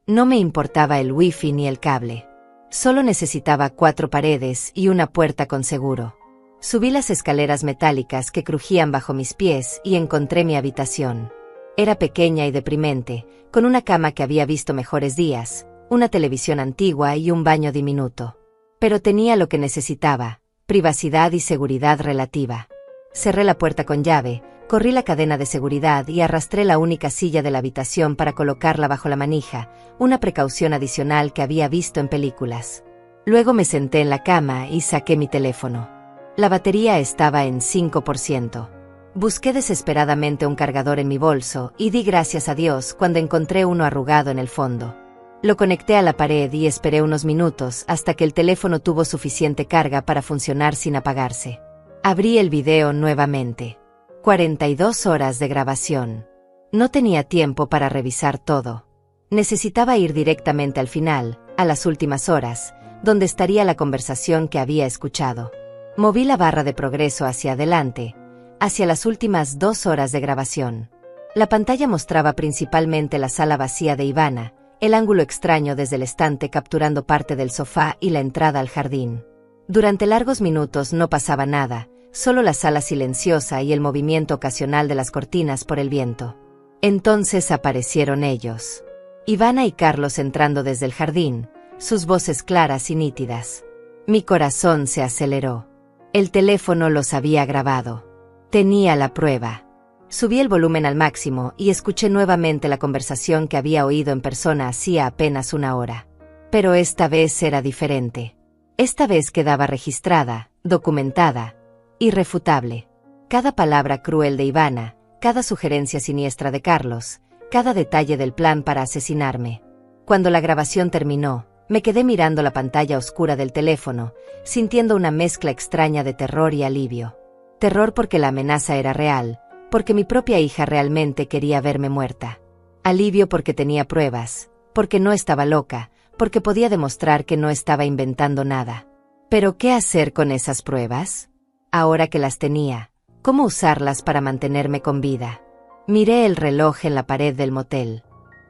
No me importaba el Wi-Fi ni el cable. Solo necesitaba 4 paredes y una puerta con seguro. Subí las escaleras metálicas que crujían bajo mis pies y encontré mi habitación. Era pequeña y deprimente, con una cama que había visto mejores días, una televisión antigua y un baño diminuto. Pero tenía lo que necesitaba, privacidad y seguridad relativa. Cerré la puerta con llave, corrí la cadena de seguridad y arrastré la única silla de la habitación para colocarla bajo la manija, una precaución adicional que había visto en películas. Luego me senté en la cama y saqué mi teléfono. La batería estaba en 5%. Busqué desesperadamente un cargador en mi bolso y di gracias a Dios cuando encontré uno arrugado en el fondo. Lo conecté a la pared y esperé unos minutos hasta que el teléfono tuvo suficiente carga para funcionar sin apagarse. Abrí el video nuevamente. 42 horas de grabación. No tenía tiempo para revisar todo. Necesitaba ir directamente al final, a las últimas horas, donde estaría la conversación que había escuchado. Moví la barra de progreso hacia adelante, hacia las últimas 2 horas de grabación. La pantalla mostraba principalmente la sala vacía de Ivana, el ángulo extraño desde el estante capturando parte del sofá y la entrada al jardín. Durante largos minutos no pasaba nada, solo la sala silenciosa y el movimiento ocasional de las cortinas por el viento. Entonces aparecieron ellos. Ivana y Carlos entrando desde el jardín, sus voces claras y nítidas. Mi corazón se aceleró. El teléfono los había grabado. Tenía la prueba. Subí el volumen al máximo y escuché nuevamente la conversación que había oído en persona hacía apenas una hora. Pero esta vez era diferente. Esta vez quedaba registrada, documentada, irrefutable. Cada palabra cruel de Ivana, cada sugerencia siniestra de Carlos, cada detalle del plan para asesinarme. Cuando la grabación terminó, me quedé mirando la pantalla oscura del teléfono, sintiendo una mezcla extraña de terror y alivio. Terror porque la amenaza era real, porque mi propia hija realmente quería verme muerta. Alivio porque tenía pruebas, porque no estaba loca, porque podía demostrar que no estaba inventando nada. ¿Pero qué hacer con esas pruebas? Ahora que las tenía, ¿cómo usarlas para mantenerme con vida? Miré el reloj en la pared del motel.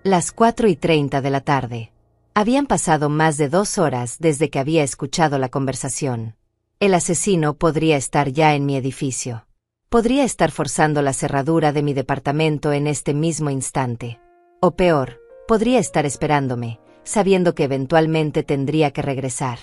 Las 4:30 de la tarde. Habían pasado más de 2 horas desde que había escuchado la conversación. El asesino podría estar ya en mi edificio. Podría estar forzando la cerradura de mi departamento en este mismo instante. O peor, podría estar esperándome, sabiendo que eventualmente tendría que regresar.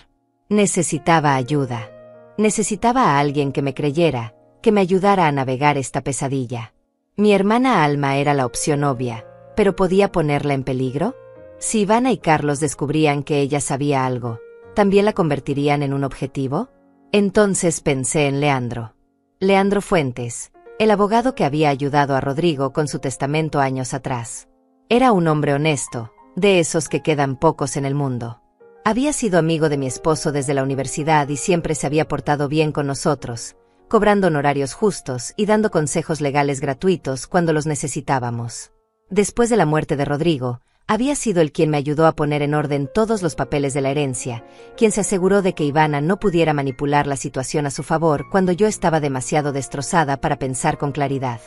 Necesitaba ayuda. Necesitaba a alguien que me creyera, que me ayudara a navegar esta pesadilla. Mi hermana Alma era la opción obvia, pero ¿podía ponerla en peligro? Si Ivana y Carlos descubrían que ella sabía algo, ¿También la convertirían en un objetivo? Entonces pensé en Leandro. Leandro Fuentes, el abogado que había ayudado a Rodrigo con su testamento años atrás. Era un hombre honesto, de esos que quedan pocos en el mundo. Había sido amigo de mi esposo desde la universidad y siempre se había portado bien con nosotros, cobrando honorarios justos y dando consejos legales gratuitos cuando los necesitábamos. Después de la muerte de Rodrigo, había sido él quien me ayudó a poner en orden todos los papeles de la herencia, quien se aseguró de que Ivana no pudiera manipular la situación a su favor cuando yo estaba demasiado destrozada para pensar con claridad.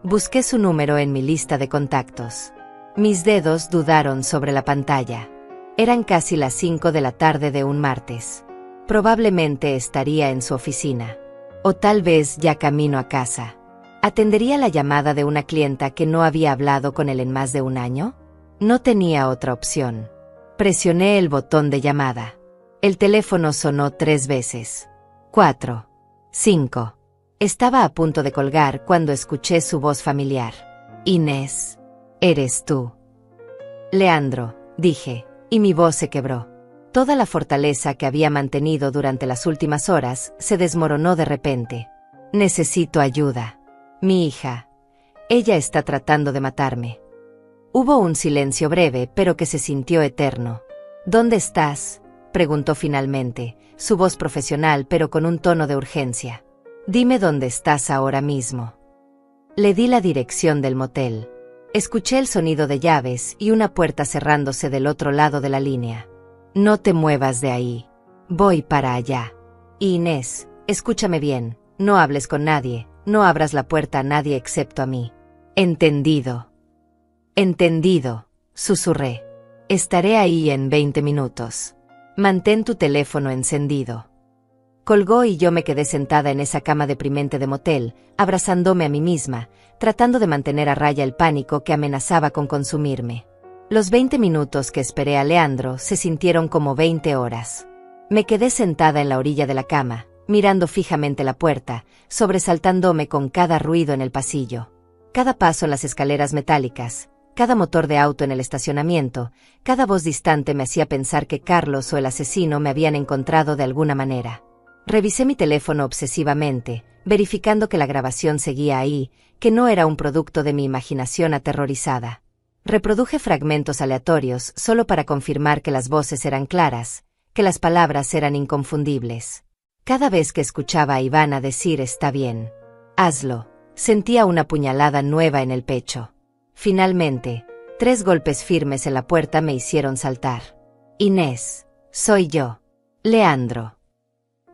Busqué su número en mi lista de contactos. Mis dedos dudaron sobre la pantalla. Eran casi las 5 de la tarde de un martes. Probablemente estaría en su oficina. O tal vez ya camino a casa. ¿Atendería la llamada de una clienta que no había hablado con él en más de un año? No tenía otra opción. Presioné el botón de llamada. El teléfono sonó 3 veces. 4. 5. Estaba a punto de colgar cuando escuché su voz familiar. Inés, ¿eres tú? Leandro, dije, y mi voz se quebró. Toda la fortaleza que había mantenido durante las últimas horas se desmoronó de repente. Necesito ayuda. Mi hija. Ella está tratando de matarme. Hubo un silencio breve, pero que se sintió eterno. ¿Dónde estás?, preguntó finalmente, su voz profesional pero con un tono de urgencia. Dime dónde estás ahora mismo. Le di la dirección del motel. Escuché el sonido de llaves y una puerta cerrándose del otro lado de la línea. No te muevas de ahí. Voy para allá. Inés, escúchame bien, no hables con nadie, no abras la puerta a nadie excepto a mí. Entendido. Entendido, susurré. Estaré ahí en 20 minutos. Mantén tu teléfono encendido. Colgó y yo me quedé sentada en esa cama deprimente de motel, abrazándome a mí misma, tratando de mantener a raya el pánico que amenazaba con consumirme. Los 20 minutos que esperé a Leandro se sintieron como 20 horas. Me quedé sentada en la orilla de la cama, mirando fijamente la puerta, sobresaltándome con cada ruido en el pasillo. Cada paso en las escaleras metálicas, cada motor de auto en el estacionamiento, cada voz distante me hacía pensar que Carlos o el asesino me habían encontrado de alguna manera. Revisé mi teléfono obsesivamente, verificando que la grabación seguía ahí, que no era un producto de mi imaginación aterrorizada. Reproduje fragmentos aleatorios solo para confirmar que las voces eran claras, que las palabras eran inconfundibles. Cada vez que escuchaba a Ivana decir «está bien, hazlo», sentía una puñalada nueva en el pecho. Finalmente, 3 golpes firmes en la puerta me hicieron saltar. Inés, soy yo. Leandro.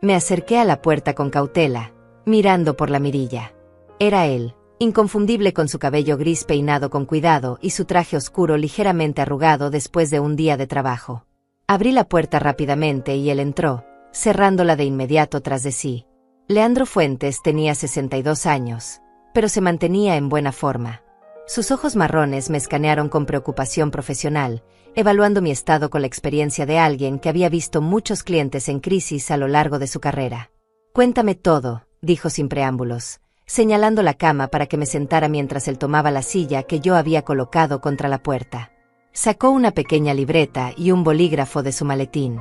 Me acerqué a la puerta con cautela, mirando por la mirilla. Era él, inconfundible con su cabello gris peinado con cuidado y su traje oscuro ligeramente arrugado después de un día de trabajo. Abrí la puerta rápidamente y él entró, cerrándola de inmediato tras de sí. Leandro Fuentes tenía 62 años, pero se mantenía en buena forma. Sus ojos marrones me escanearon con preocupación profesional, evaluando mi estado con la experiencia de alguien que había visto muchos clientes en crisis a lo largo de su carrera. Cuéntame todo, dijo sin preámbulos, señalando la cama para que me sentara mientras él tomaba la silla que yo había colocado contra la puerta. Sacó una pequeña libreta y un bolígrafo de su maletín.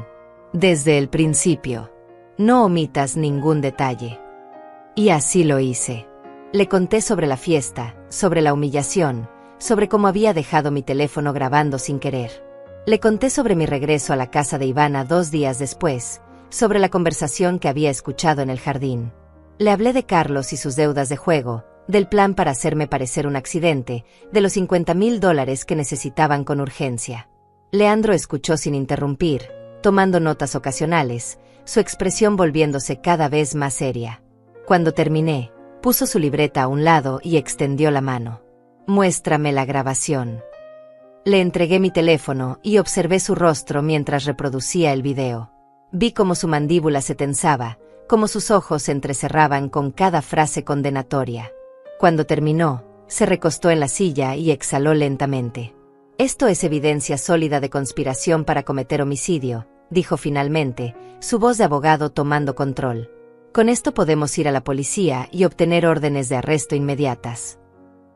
Desde el principio. No omitas ningún detalle. Y así lo hice. Le conté sobre la fiesta, sobre la humillación, sobre cómo había dejado mi teléfono grabando sin querer. Le conté sobre mi regreso a la casa de Ivana 2 días después, sobre la conversación que había escuchado en el jardín. Le hablé de Carlos y sus deudas de juego, del plan para hacerme parecer un accidente, de los $50,000 que necesitaban con urgencia. Leandro escuchó sin interrumpir, tomando notas ocasionales, su expresión volviéndose cada vez más seria. Cuando terminé, puso su libreta a un lado y extendió la mano. Muéstrame la grabación. Le entregué mi teléfono y observé su rostro mientras reproducía el video. Vi cómo su mandíbula se tensaba, cómo sus ojos se entrecerraban con cada frase condenatoria. Cuando terminó, se recostó en la silla y exhaló lentamente. Esto es evidencia sólida de conspiración para cometer homicidio, dijo finalmente, su voz de abogado tomando control. Con esto podemos ir a la policía y obtener órdenes de arresto inmediatas.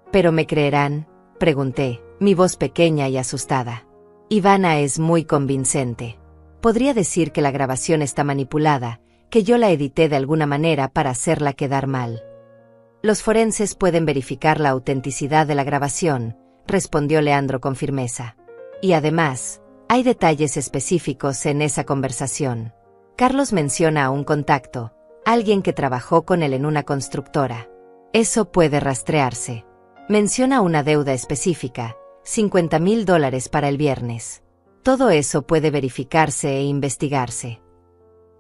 ¿Pero me creerán?, pregunté, mi voz pequeña y asustada. Ivana es muy convincente. Podría decir que la grabación está manipulada, que yo la edité de alguna manera para hacerla quedar mal. Los forenses pueden verificar la autenticidad de la grabación, respondió Leandro con firmeza. Y además, hay detalles específicos en esa conversación. Carlos menciona a un contacto, alguien que trabajó con él en una constructora. Eso puede rastrearse. Menciona una deuda específica, $50,000 para el viernes. Todo eso puede verificarse e investigarse.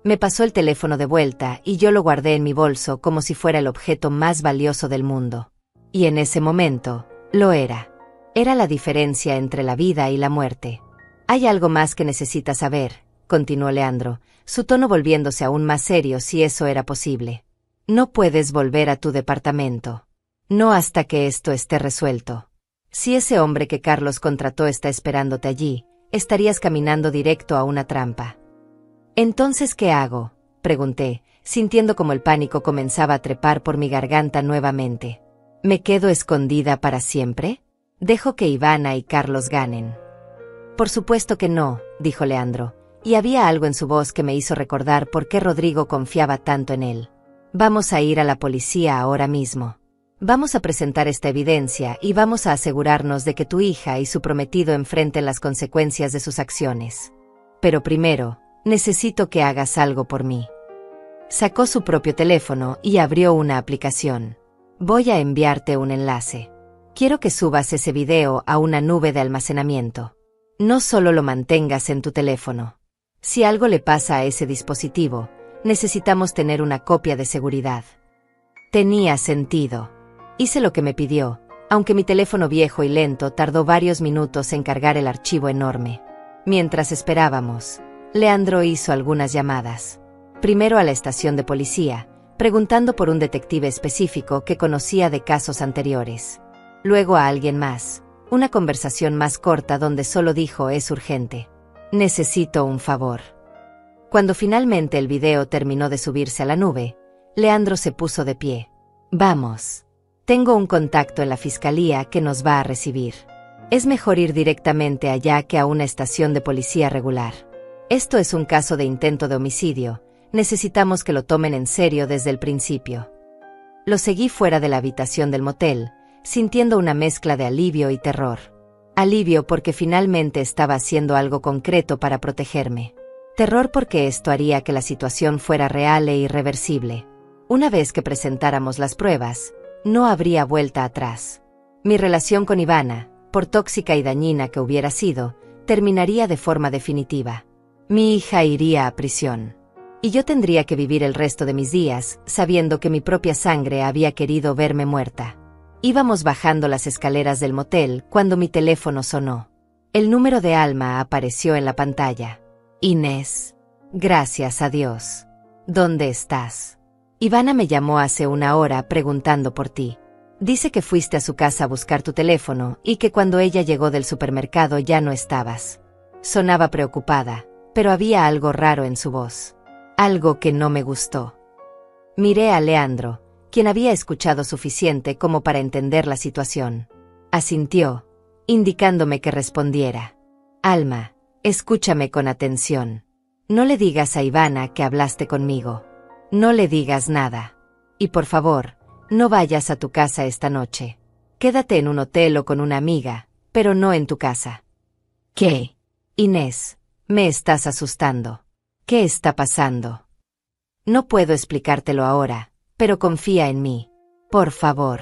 Me pasó el teléfono de vuelta y yo lo guardé en mi bolso como si fuera el objeto más valioso del mundo. Y en ese momento, lo era. Era la diferencia entre la vida y la muerte. Hay algo más que necesitas saber, continuó Leandro, su tono volviéndose aún más serio si eso era posible. No puedes volver a tu departamento. No hasta que esto esté resuelto. Si ese hombre que Carlos contrató está esperándote allí, estarías caminando directo a una trampa. ¿Entonces qué hago?, pregunté, sintiendo como el pánico comenzaba a trepar por mi garganta nuevamente. ¿Me quedo escondida para siempre? ¿Dejo que Ivana y Carlos ganen? Por supuesto que no, dijo Leandro, y había algo en su voz que me hizo recordar por qué Rodrigo confiaba tanto en él. Vamos a ir a la policía ahora mismo. Vamos a presentar esta evidencia y vamos a asegurarnos de que tu hija y su prometido enfrenten las consecuencias de sus acciones. Pero primero, necesito que hagas algo por mí. Sacó su propio teléfono y abrió una aplicación. Voy a enviarte un enlace. Quiero que subas ese video a una nube de almacenamiento. No solo lo mantengas en tu teléfono. Si algo le pasa a ese dispositivo, necesitamos tener una copia de seguridad. Tenía sentido. Hice lo que me pidió, aunque mi teléfono viejo y lento tardó varios minutos en cargar el archivo enorme. Mientras esperábamos, Leandro hizo algunas llamadas. Primero a la estación de policía, preguntando por un detective específico que conocía de casos anteriores. Luego a alguien más, una conversación más corta donde solo dijo: es urgente. Necesito un favor. Cuando finalmente el video terminó de subirse a la nube, Leandro se puso de pie. Vamos. Tengo un contacto en la fiscalía que nos va a recibir. Es mejor ir directamente allá que a una estación de policía regular. Esto es un caso de intento de homicidio. Necesitamos que lo tomen en serio desde el principio. Lo seguí fuera de la habitación del motel, sintiendo una mezcla de alivio y terror. Alivio porque finalmente estaba haciendo algo concreto para protegerme. Terror porque esto haría que la situación fuera real e irreversible. Una vez que presentáramos las pruebas, no habría vuelta atrás. Mi relación con Ivana, por tóxica y dañina que hubiera sido, terminaría de forma definitiva. Mi hija iría a prisión. Y yo tendría que vivir el resto de mis días, sabiendo que mi propia sangre había querido verme muerta. Íbamos bajando las escaleras del motel cuando mi teléfono sonó. El número de Alma apareció en la pantalla. Inés. Gracias a Dios. ¿Dónde estás? Ivana me llamó hace una hora preguntando por ti. Dice que fuiste a su casa a buscar tu teléfono y que cuando ella llegó del supermercado ya no estabas. Sonaba preocupada, pero había algo raro en su voz. Algo que no me gustó. Miré a Leandro, quien había escuchado suficiente como para entender la situación. Asintió, indicándome que respondiera. Alma, escúchame con atención. No le digas a Ivana que hablaste conmigo. No le digas nada. Y por favor, no vayas a tu casa esta noche. Quédate en un hotel o con una amiga, pero no en tu casa. ¿Qué? Inés, me estás asustando. ¿Qué está pasando? No puedo explicártelo ahora, pero confía en mí. Por favor.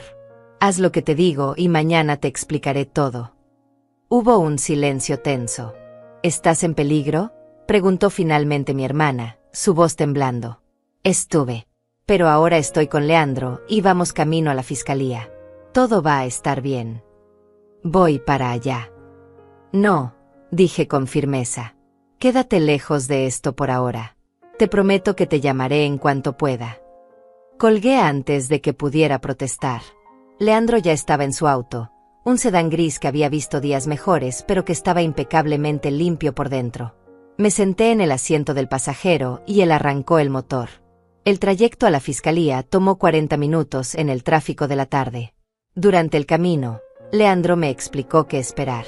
Haz lo que te digo y mañana te explicaré todo. Hubo un silencio tenso. ¿Estás en peligro?, preguntó finalmente mi hermana, su voz temblando. Estuve. Pero ahora estoy con Leandro y vamos camino a la fiscalía. Todo va a estar bien. Voy para allá. No, dije con firmeza. Quédate lejos de esto por ahora. Te prometo que te llamaré en cuanto pueda. Colgué antes de que pudiera protestar. Leandro ya estaba en su auto, un sedán gris que había visto días mejores pero que estaba impecablemente limpio por dentro. Me senté en el asiento del pasajero y él arrancó el motor. El trayecto a la fiscalía tomó 40 minutos en el tráfico de la tarde. Durante el camino, Leandro me explicó qué esperar.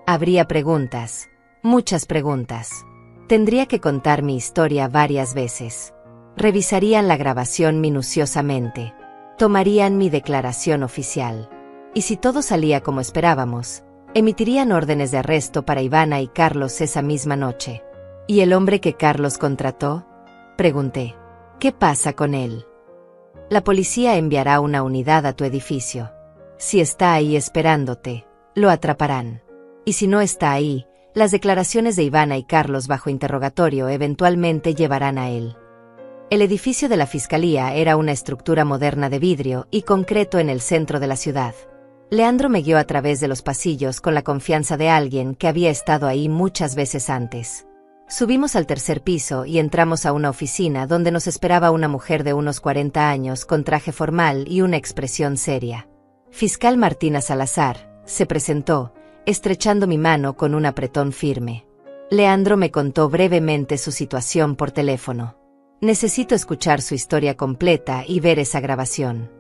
Habría preguntas, muchas preguntas. Tendría que contar mi historia varias veces. Revisarían la grabación minuciosamente. Tomarían mi declaración oficial. Y si todo salía como esperábamos, emitirían órdenes de arresto para Ivana y Carlos esa misma noche. ¿Y el hombre que Carlos contrató? Pregunté. ¿Qué pasa con él? La policía enviará una unidad a tu edificio. Si está ahí esperándote, lo atraparán. Y si no está ahí, las declaraciones de Ivana y Carlos bajo interrogatorio eventualmente llevarán a él. El edificio de la fiscalía era una estructura moderna de vidrio y concreto en el centro de la ciudad. Leandro me guió a través de los pasillos con la confianza de alguien que había estado ahí muchas veces antes. Subimos al tercer piso y entramos a una oficina donde nos esperaba una mujer de unos 40 años con traje formal y una expresión seria. Fiscal Martina Salazar, se presentó, estrechando mi mano con un apretón firme. Leandro me contó brevemente su situación por teléfono. Necesito escuchar su historia completa y ver esa grabación.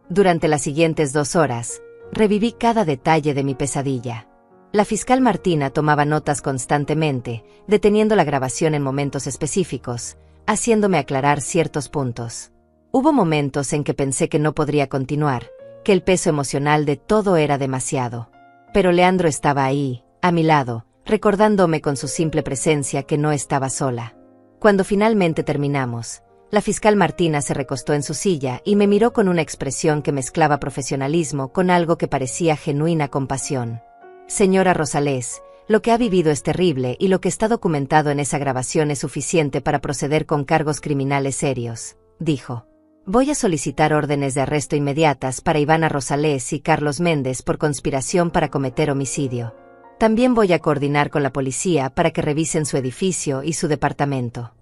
Durante las siguientes 2 horas, reviví cada detalle de mi pesadilla. La fiscal Martina tomaba notas constantemente, deteniendo la grabación en momentos específicos, haciéndome aclarar ciertos puntos. Hubo momentos en que pensé que no podría continuar, que el peso emocional de todo era demasiado. Pero Leandro estaba ahí, a mi lado, recordándome con su simple presencia que no estaba sola. Cuando finalmente terminamos, la fiscal Martina se recostó en su silla y me miró con una expresión que mezclaba profesionalismo con algo que parecía genuina compasión. Señora Rosales, lo que ha vivido es terrible y lo que está documentado en esa grabación es suficiente para proceder con cargos criminales serios, dijo. Voy a solicitar órdenes de arresto inmediatas para Ivana Rosales y Carlos Méndez por conspiración para cometer homicidio. También voy a coordinar con la policía para que revisen su edificio y su departamento.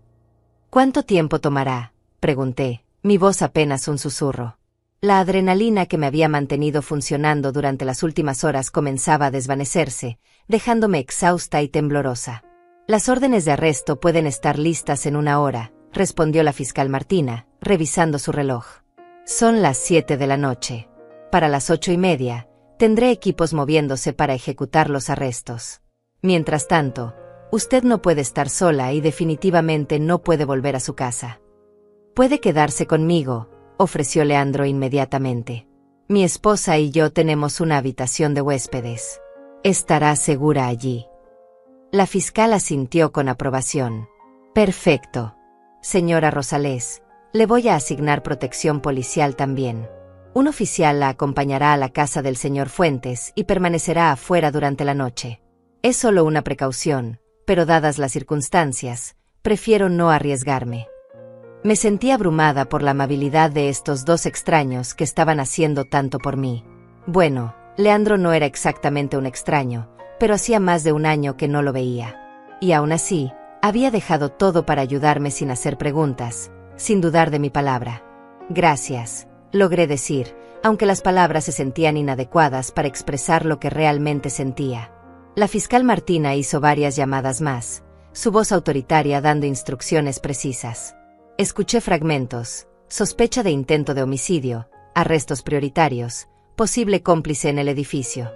¿Cuánto tiempo tomará?, pregunté, mi voz apenas un susurro. La adrenalina que me había mantenido funcionando durante las últimas horas comenzaba a desvanecerse, dejándome exhausta y temblorosa. Las órdenes de arresto pueden estar listas en 1 hora, respondió la fiscal Martina, revisando su reloj. Son las 7 de la noche. Para las 8:30, tendré equipos moviéndose para ejecutar los arrestos. Mientras tanto, usted no puede estar sola y definitivamente no puede volver a su casa. Puede quedarse conmigo, ofreció Leandro inmediatamente. Mi esposa y yo tenemos una habitación de huéspedes. Estará segura allí. La fiscal asintió con aprobación. Perfecto. Señora Rosales, le voy a asignar protección policial también. Un oficial la acompañará a la casa del señor Fuentes y permanecerá afuera durante la noche. Es solo una precaución, pero dadas las circunstancias, prefiero no arriesgarme. Me sentí abrumada por la amabilidad de estos 2 extraños que estaban haciendo tanto por mí. Bueno, Leandro no era exactamente un extraño, pero hacía más de 1 año que no lo veía. Y aún así, había dejado todo para ayudarme sin hacer preguntas, sin dudar de mi palabra. Gracias, logré decir, aunque las palabras se sentían inadecuadas para expresar lo que realmente sentía. La fiscal Martina hizo varias llamadas más, su voz autoritaria dando instrucciones precisas. Escuché fragmentos: sospecha de intento de homicidio, arrestos prioritarios, posible cómplice en el edificio.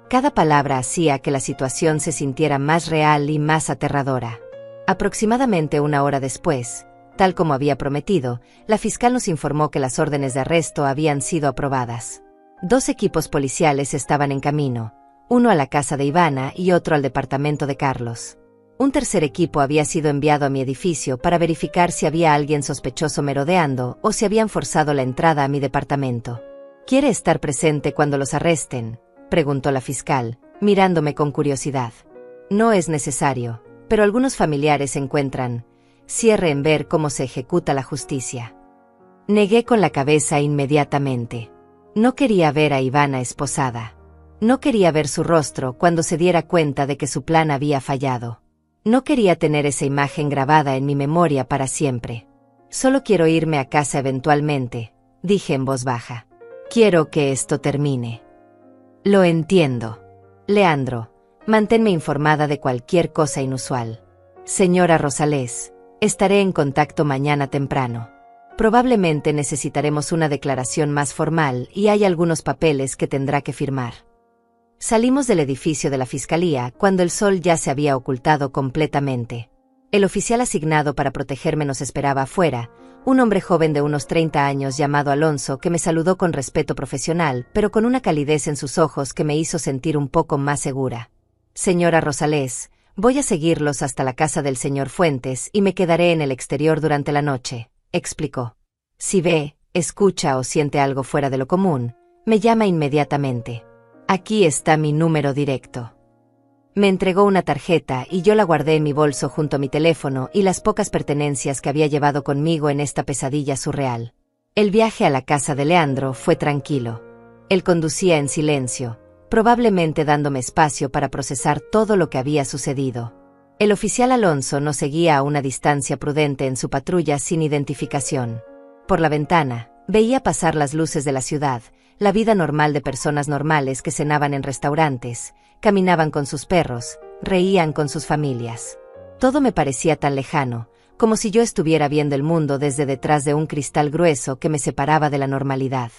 Cada palabra hacía que la situación se sintiera más real y más aterradora. Aproximadamente 1 hora después, tal como había prometido, la fiscal nos informó que las órdenes de arresto habían sido aprobadas. 2 equipos policiales estaban en camino, uno a la casa de Ivana y otro al departamento de Carlos. Un tercer equipo había sido enviado a mi edificio para verificar si había alguien sospechoso merodeando o si habían forzado la entrada a mi departamento. ¿Quiere estar presente cuando los arresten?, preguntó la fiscal, mirándome con curiosidad. No es necesario, pero algunos familiares encuentran cierre en ver cómo se ejecuta la justicia. Negué con la cabeza inmediatamente. No quería ver a Ivana esposada. No quería ver su rostro cuando se diera cuenta de que su plan había fallado. No quería tener esa imagen grabada en mi memoria para siempre. Solo quiero irme a casa eventualmente, dije en voz baja. Quiero que esto termine. Lo entiendo. Leandro, manténme informada de cualquier cosa inusual. Señora Rosales, estaré en contacto mañana temprano. Probablemente necesitaremos una declaración más formal y hay algunos papeles que tendrá que firmar. Salimos del edificio de la fiscalía cuando el sol ya se había ocultado completamente. El oficial asignado para protegerme nos esperaba afuera, un hombre joven de unos 30 años llamado Alonso que me saludó con respeto profesional, pero con una calidez en sus ojos que me hizo sentir un poco más segura. Señora Rosales, voy a seguirlos hasta la casa del señor Fuentes y me quedaré en el exterior durante la noche, explicó. Si ve, escucha o siente algo fuera de lo común, me llama inmediatamente. Aquí está mi número directo. Me entregó una tarjeta y yo la guardé en mi bolso junto a mi teléfono y las pocas pertenencias que había llevado conmigo en esta pesadilla surreal. El viaje a la casa de Leandro fue tranquilo. Él conducía en silencio, probablemente dándome espacio para procesar todo lo que había sucedido. El oficial Alonso nos seguía a una distancia prudente en su patrulla sin identificación. Por la ventana, veía pasar las luces de la ciudad, la vida normal de personas normales que cenaban en restaurantes, caminaban con sus perros, reían con sus familias. Todo me parecía tan lejano, como si yo estuviera viendo el mundo desde detrás de un cristal grueso que me separaba de la normalidad.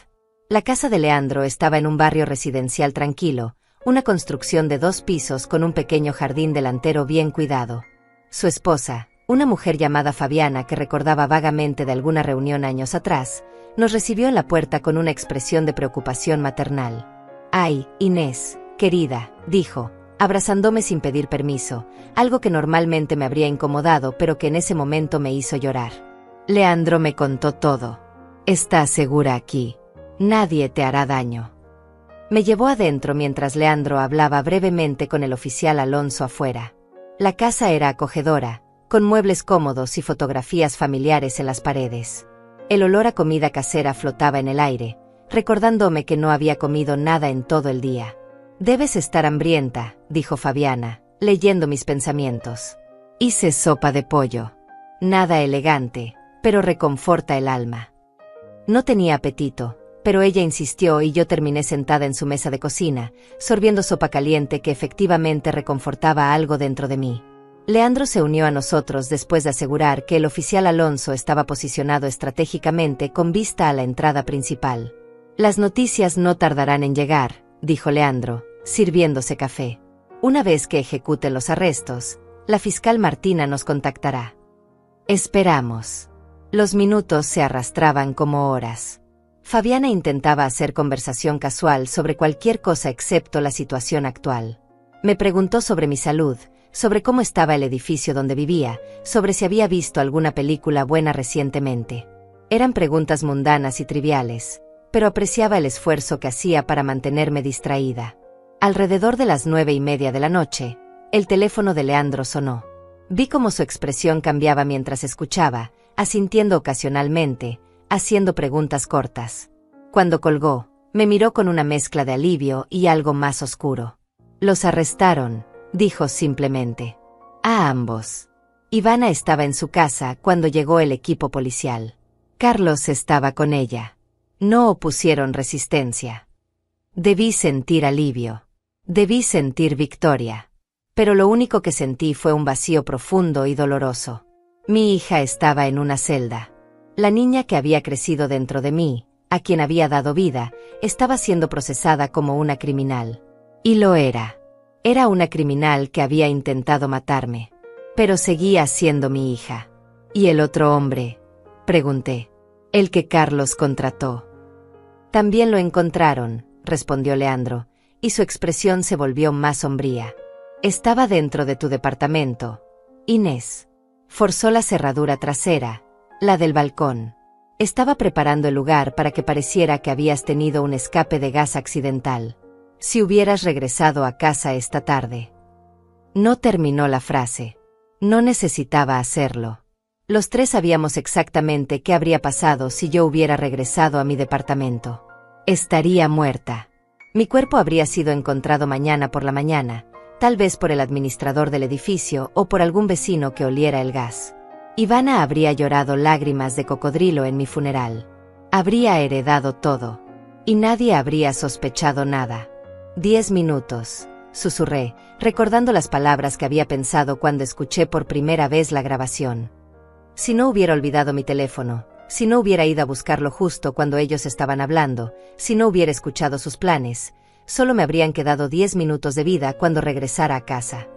La casa de Leandro estaba en un barrio residencial tranquilo, una construcción de 2 pisos con un pequeño jardín delantero bien cuidado. Su esposa, una mujer llamada Fabiana que recordaba vagamente de alguna reunión años atrás, nos recibió en la puerta con una expresión de preocupación maternal. «Ay, Inés, querida», dijo, abrazándome sin pedir permiso, algo que normalmente me habría incomodado pero que en ese momento me hizo llorar. «Leandro me contó todo. Estás segura aquí. Nadie te hará daño». Me llevó adentro mientras Leandro hablaba brevemente con el oficial Alonso afuera. La casa era acogedora, con muebles cómodos y fotografías familiares en las paredes. El olor a comida casera flotaba en el aire, recordándome que no había comido nada en todo el día. «Debes estar hambrienta», dijo Fabiana, leyendo mis pensamientos. «Hice sopa de pollo. Nada elegante, pero reconforta el alma». No tenía apetito, pero ella insistió y yo terminé sentada en su mesa de cocina, sorbiendo sopa caliente que efectivamente reconfortaba algo dentro de mí. Leandro se unió a nosotros después de asegurar que el oficial Alonso estaba posicionado estratégicamente con vista a la entrada principal. «Las noticias no tardarán en llegar», dijo Leandro, sirviéndose café. «Una vez que ejecuten los arrestos, la fiscal Martina nos contactará». Esperamos. Los minutos se arrastraban como horas. Fabiana intentaba hacer conversación casual sobre cualquier cosa excepto la situación actual. Me preguntó sobre mi salud, sobre cómo estaba el edificio donde vivía, sobre si había visto alguna película buena recientemente. Eran preguntas mundanas y triviales, pero apreciaba el esfuerzo que hacía para mantenerme distraída. Alrededor de las 9:30 de la noche, el teléfono de Leandro sonó. Vi cómo su expresión cambiaba mientras escuchaba, asintiendo ocasionalmente, haciendo preguntas cortas. Cuando colgó, me miró con una mezcla de alivio y algo más oscuro. «Los arrestaron», dijo simplemente. «A ambos». Ivana estaba en su casa cuando llegó el equipo policial. Carlos estaba con ella. No opusieron resistencia. Debí sentir alivio. Debí sentir victoria. Pero lo único que sentí fue un vacío profundo y doloroso. Mi hija estaba en una celda. La niña que había crecido dentro de mí, a quien había dado vida, estaba siendo procesada como una criminal. Y lo era. Era una criminal que había intentado matarme. Pero seguía siendo mi hija. ¿Y el otro hombre?, pregunté. «El que Carlos contrató». «También lo encontraron», respondió Leandro, y su expresión se volvió más sombría. «Estaba dentro de tu departamento, Inés». Forzó la cerradura trasera, la del balcón. Estaba preparando el lugar para que pareciera que habías tenido un escape de gas accidental. «Si hubieras regresado a casa esta tarde». No terminó la frase. No necesitaba hacerlo. Los tres sabíamos exactamente qué habría pasado si yo hubiera regresado a mi departamento. Estaría muerta. Mi cuerpo habría sido encontrado mañana por la mañana, tal vez por el administrador del edificio o por algún vecino que oliera el gas. Ivana habría llorado lágrimas de cocodrilo en mi funeral. Habría heredado todo. Y nadie habría sospechado nada. 10 minutos, susurré, recordando las palabras que había pensado cuando escuché por primera vez la grabación. Si no hubiera olvidado mi teléfono, si no hubiera ido a buscarlo justo cuando ellos estaban hablando, si no hubiera escuchado sus planes, solo me habrían quedado 10 minutos de vida cuando regresara a casa.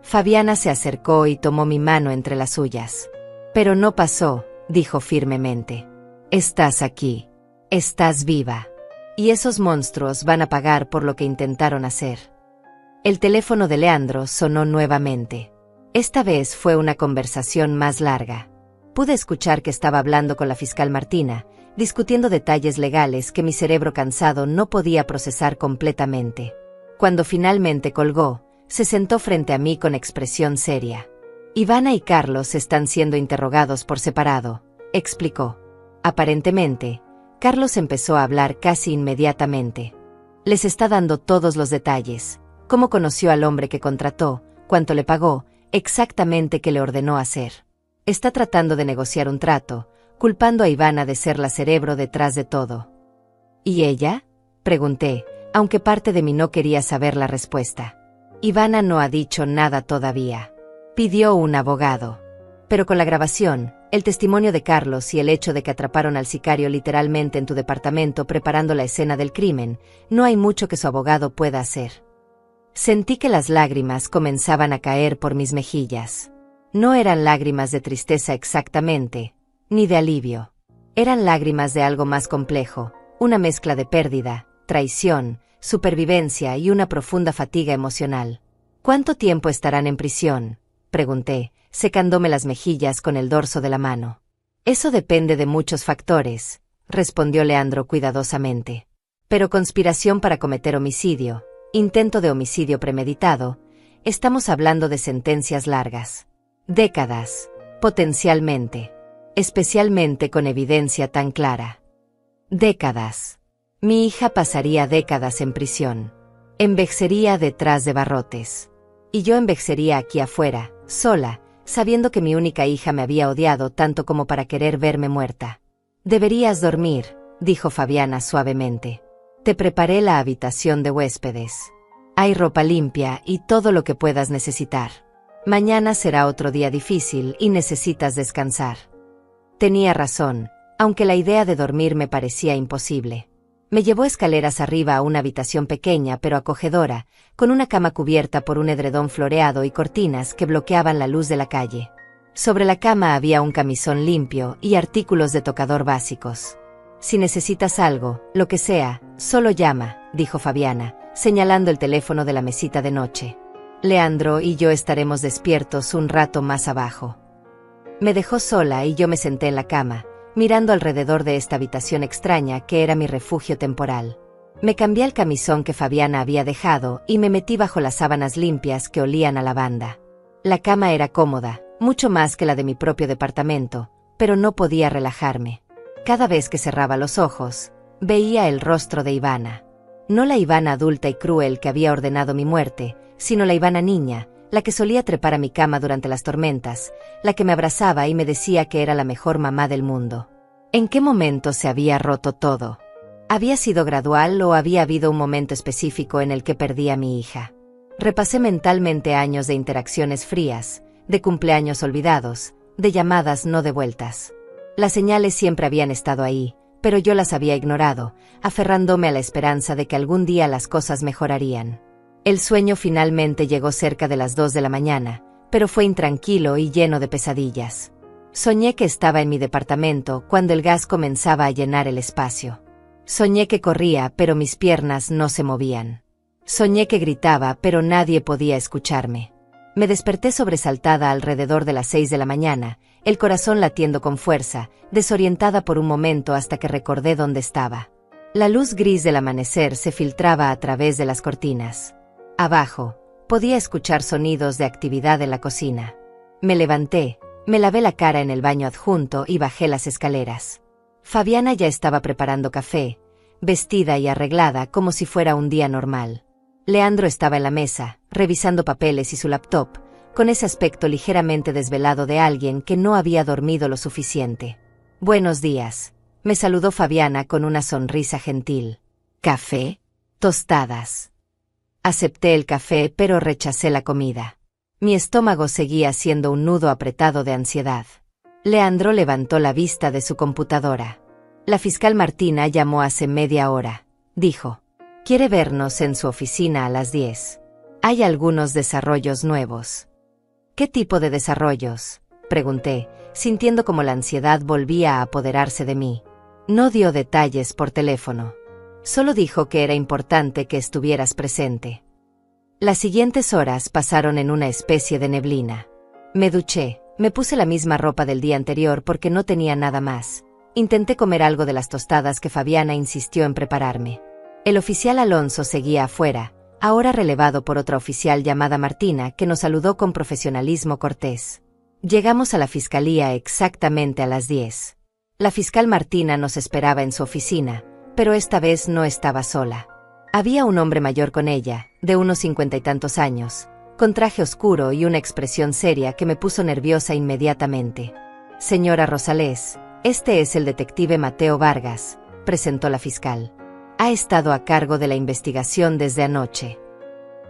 Fabiana se acercó y tomó mi mano entre las suyas. Pero no pasó, dijo firmemente. Estás aquí. Estás viva. Y esos monstruos van a pagar por lo que intentaron hacer. El teléfono de Leandro sonó nuevamente. Esta vez fue una conversación más larga. Pude escuchar que estaba hablando con la fiscal Martina, discutiendo detalles legales que mi cerebro cansado no podía procesar completamente. Cuando finalmente colgó, se sentó frente a mí con expresión seria. Ivana y Carlos están siendo interrogados por separado, explicó. Aparentemente, Carlos empezó a hablar casi inmediatamente. Les está dando todos los detalles, cómo conoció al hombre que contrató, cuánto le pagó, exactamente qué le ordenó hacer. Está tratando de negociar un trato, culpando a Ivana de ser la cerebro detrás de todo. ¿Y ella?, pregunté, aunque parte de mí no quería saber la respuesta. Ivana no ha dicho nada todavía. Pidió un abogado. Pero con la grabación, el testimonio de Carlos y el hecho de que atraparon al sicario literalmente en tu departamento preparando la escena del crimen, no hay mucho que su abogado pueda hacer. Sentí que las lágrimas comenzaban a caer por mis mejillas. No eran lágrimas de tristeza exactamente, ni de alivio. Eran lágrimas de algo más complejo, una mezcla de pérdida, traición, supervivencia y una profunda fatiga emocional. ¿Cuánto tiempo estarán en prisión?, pregunté, secándome las mejillas con el dorso de la mano. Eso depende de muchos factores, respondió Leandro cuidadosamente. Pero conspiración para cometer homicidio, intento de homicidio premeditado, estamos hablando de sentencias largas. Décadas, potencialmente. Especialmente con evidencia tan clara. Décadas. Mi hija pasaría décadas en prisión. Envejecería detrás de barrotes. Y yo envejecería aquí afuera, sola, sabiendo que mi única hija me había odiado tanto como para querer verme muerta. Deberías dormir, dijo Fabiana suavemente. Te preparé la habitación de huéspedes. Hay ropa limpia y todo lo que puedas necesitar. Mañana será otro día difícil y necesitas descansar. Tenía razón, aunque la idea de dormir me parecía imposible. Me llevó escaleras arriba a una habitación pequeña pero acogedora, con una cama cubierta por un edredón floreado y cortinas que bloqueaban la luz de la calle. Sobre la cama había un camisón limpio y artículos de tocador básicos. Si necesitas algo, lo que sea, solo llama, dijo Fabiana, señalando el teléfono de la mesita de noche. Leandro y yo estaremos despiertos un rato más abajo. Me dejó sola y yo me senté en la cama, mirando alrededor de esta habitación extraña que era mi refugio temporal. Me cambié el camisón que Fabiana había dejado y me metí bajo las sábanas limpias que olían a lavanda. La cama era cómoda, mucho más que la de mi propio departamento, pero no podía relajarme. Cada vez que cerraba los ojos, veía el rostro de Ivana. No la Ivana adulta y cruel que había ordenado mi muerte, sino la Ivana niña, la que solía trepar a mi cama durante las tormentas, la que me abrazaba y me decía que era la mejor mamá del mundo. ¿En qué momento se había roto todo? ¿Había sido gradual o había habido un momento específico en el que perdí a mi hija? Repasé mentalmente años de interacciones frías, de cumpleaños olvidados, de llamadas no devueltas. Las señales siempre habían estado ahí, pero yo las había ignorado, aferrándome a la esperanza de que algún día las cosas mejorarían. El sueño finalmente llegó cerca de las 2 de la mañana, pero fue intranquilo y lleno de pesadillas. Soñé que estaba en mi departamento cuando el gas comenzaba a llenar el espacio. Soñé que corría, pero mis piernas no se movían. Soñé que gritaba, pero nadie podía escucharme. Me desperté sobresaltada alrededor de las 6 de la mañana, el corazón latiendo con fuerza, desorientada por un momento hasta que recordé dónde estaba. La luz gris del amanecer se filtraba a través de las cortinas. Abajo, podía escuchar sonidos de actividad en la cocina. Me levanté, me lavé la cara en el baño adjunto y bajé las escaleras. Fabiana ya estaba preparando café, vestida y arreglada como si fuera un día normal. Leandro estaba en la mesa, revisando papeles y su laptop, con ese aspecto ligeramente desvelado de alguien que no había dormido lo suficiente. «Buenos días», me saludó Fabiana con una sonrisa gentil. «¿Café? Tostadas». Acepté el café pero rechacé la comida. Mi estómago seguía siendo un nudo apretado de ansiedad. Leandro levantó la vista de su computadora. «La fiscal Martina llamó hace media hora», dijo. «Quiere vernos en su oficina a las 10». Hay algunos desarrollos nuevos. ¿Qué tipo de desarrollos?, pregunté, sintiendo como la ansiedad volvía a apoderarse de mí. No dio detalles por teléfono. Solo dijo que era importante que estuvieras presente. Las siguientes horas pasaron en una especie de neblina. Me duché, me puse la misma ropa del día anterior porque no tenía nada más. Intenté comer algo de las tostadas que Fabiana insistió en prepararme. El oficial Alonso seguía afuera, ahora relevado por otra oficial llamada Martina, que nos saludó con profesionalismo cortés. Llegamos a la fiscalía exactamente a las 10. La fiscal Martina nos esperaba en su oficina, pero esta vez no estaba sola. Había un hombre mayor con ella, de unos 50 y tantos años, con traje oscuro y una expresión seria que me puso nerviosa inmediatamente. Señora Rosales, este es el detective Mateo Vargas, presentó la fiscal. Ha estado a cargo de la investigación desde anoche.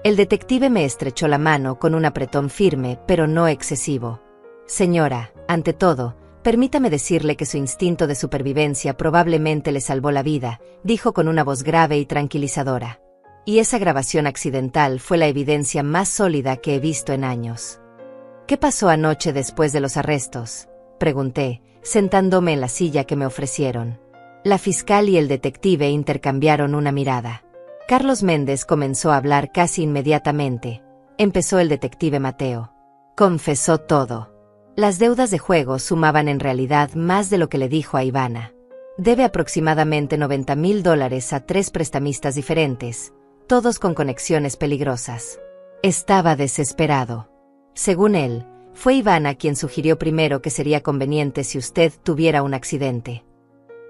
El detective me estrechó la mano con un apretón firme, pero no excesivo. Señora, ante todo, permítame decirle que su instinto de supervivencia probablemente le salvó la vida, dijo con una voz grave y tranquilizadora. Y esa grabación accidental fue la evidencia más sólida que he visto en años. ¿Qué pasó anoche después de los arrestos?, pregunté, sentándome en la silla que me ofrecieron. La fiscal y el detective intercambiaron una mirada. Carlos Méndez comenzó a hablar casi inmediatamente. Empezó el detective Mateo. Confesó todo. Las deudas de juego sumaban en realidad más de lo que le dijo a Ivana. Debe aproximadamente $90,000 a 3 prestamistas diferentes, todos con conexiones peligrosas. Estaba desesperado. Según él, fue Ivana quien sugirió primero que sería conveniente si usted tuviera un accidente.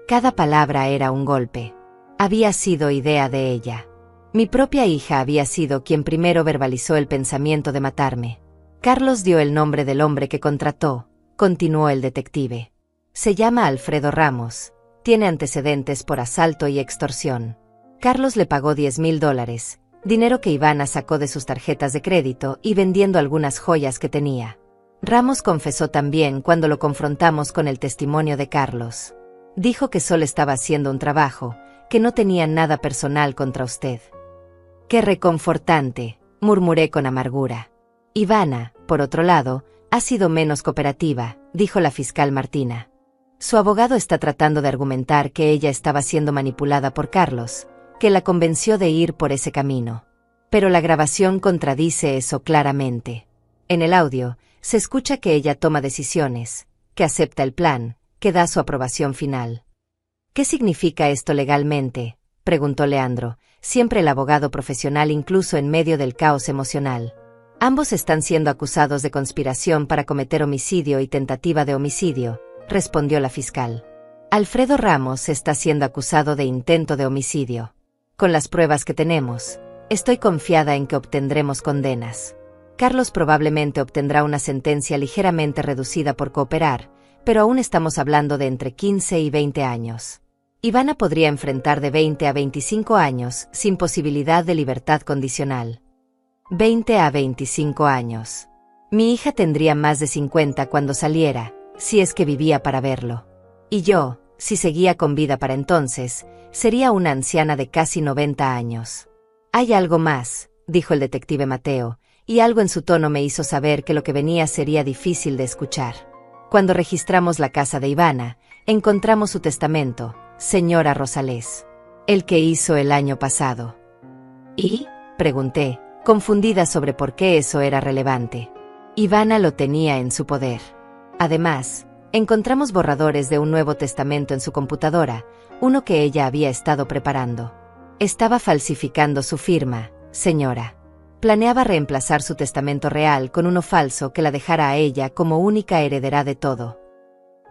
Cada palabra era un golpe. Había sido idea de ella. Mi propia hija había sido quien primero verbalizó el pensamiento de matarme. Carlos dio el nombre del hombre que contrató, continuó el detective. Se llama Alfredo Ramos, tiene antecedentes por asalto y extorsión. Carlos le pagó $10,000, dinero que Ivana sacó de sus tarjetas de crédito y vendiendo algunas joyas que tenía. Ramos confesó también cuando lo confrontamos con el testimonio de Carlos. Dijo que solo estaba haciendo un trabajo, que no tenía nada personal contra usted. Qué reconfortante, murmuré con amargura. Ivana, por otro lado, ha sido menos cooperativa, dijo la fiscal Martina. Su abogado está tratando de argumentar que ella estaba siendo manipulada por Carlos, que la convenció de ir por ese camino. Pero la grabación contradice eso claramente. En el audio, se escucha que ella toma decisiones, que acepta el plan, que da su aprobación final. ¿Qué significa esto legalmente?, preguntó Leandro, siempre el abogado profesional incluso en medio del caos emocional. Ambos están siendo acusados de conspiración para cometer homicidio y tentativa de homicidio, respondió la fiscal. Alfredo Ramos está siendo acusado de intento de homicidio. Con las pruebas que tenemos, estoy confiada en que obtendremos condenas. Carlos probablemente obtendrá una sentencia ligeramente reducida por cooperar, pero aún estamos hablando de entre 15 y 20 años. Ivana podría enfrentar de 20 a 25 años, sin posibilidad de libertad condicional. 20 a 25 años. Mi hija tendría más de 50 cuando saliera, si es que vivía para verlo. Y yo, si seguía con vida para entonces, sería una anciana de casi 90 años. Hay algo más, dijo el detective Mateo, y algo en su tono me hizo saber que lo que venía sería difícil de escuchar. Cuando registramos la casa de Ivana, encontramos su testamento, señora Rosales. El que hizo el año pasado. ¿Y?, pregunté, confundida sobre por qué eso era relevante. Ivana lo tenía en su poder. Además, encontramos borradores de un nuevo testamento en su computadora, uno que ella había estado preparando. Estaba falsificando su firma, señora. Planeaba reemplazar su testamento real con uno falso que la dejara a ella como única heredera de todo.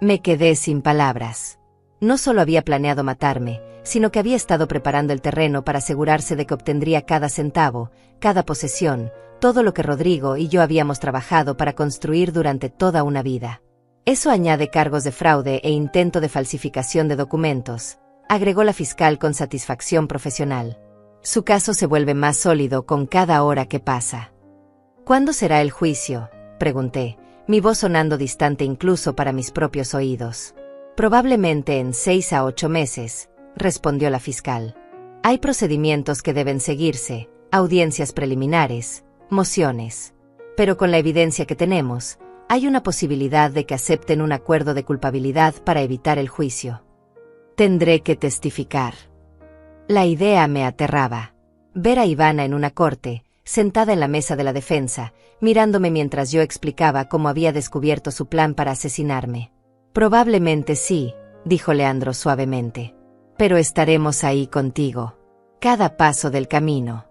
Me quedé sin palabras. No solo había planeado matarme, sino que había estado preparando el terreno para asegurarse de que obtendría cada centavo, cada posesión, todo lo que Rodrigo y yo habíamos trabajado para construir durante toda una vida. Eso añade cargos de fraude e intento de falsificación de documentos, agregó la fiscal con satisfacción profesional. Su caso se vuelve más sólido con cada hora que pasa. ¿Cuándo será el juicio?, pregunté, mi voz sonando distante incluso para mis propios oídos. Probablemente en 6 a 8 meses, respondió la fiscal. Hay procedimientos que deben seguirse, audiencias preliminares, mociones. Pero con la evidencia que tenemos, hay una posibilidad de que acepten un acuerdo de culpabilidad para evitar el juicio. Tendré que testificar. La idea me aterraba. Ver a Ivana en una corte, sentada en la mesa de la defensa, mirándome mientras yo explicaba cómo había descubierto su plan para asesinarme. Probablemente sí, dijo Leandro suavemente. Pero estaremos ahí contigo. Cada paso del camino.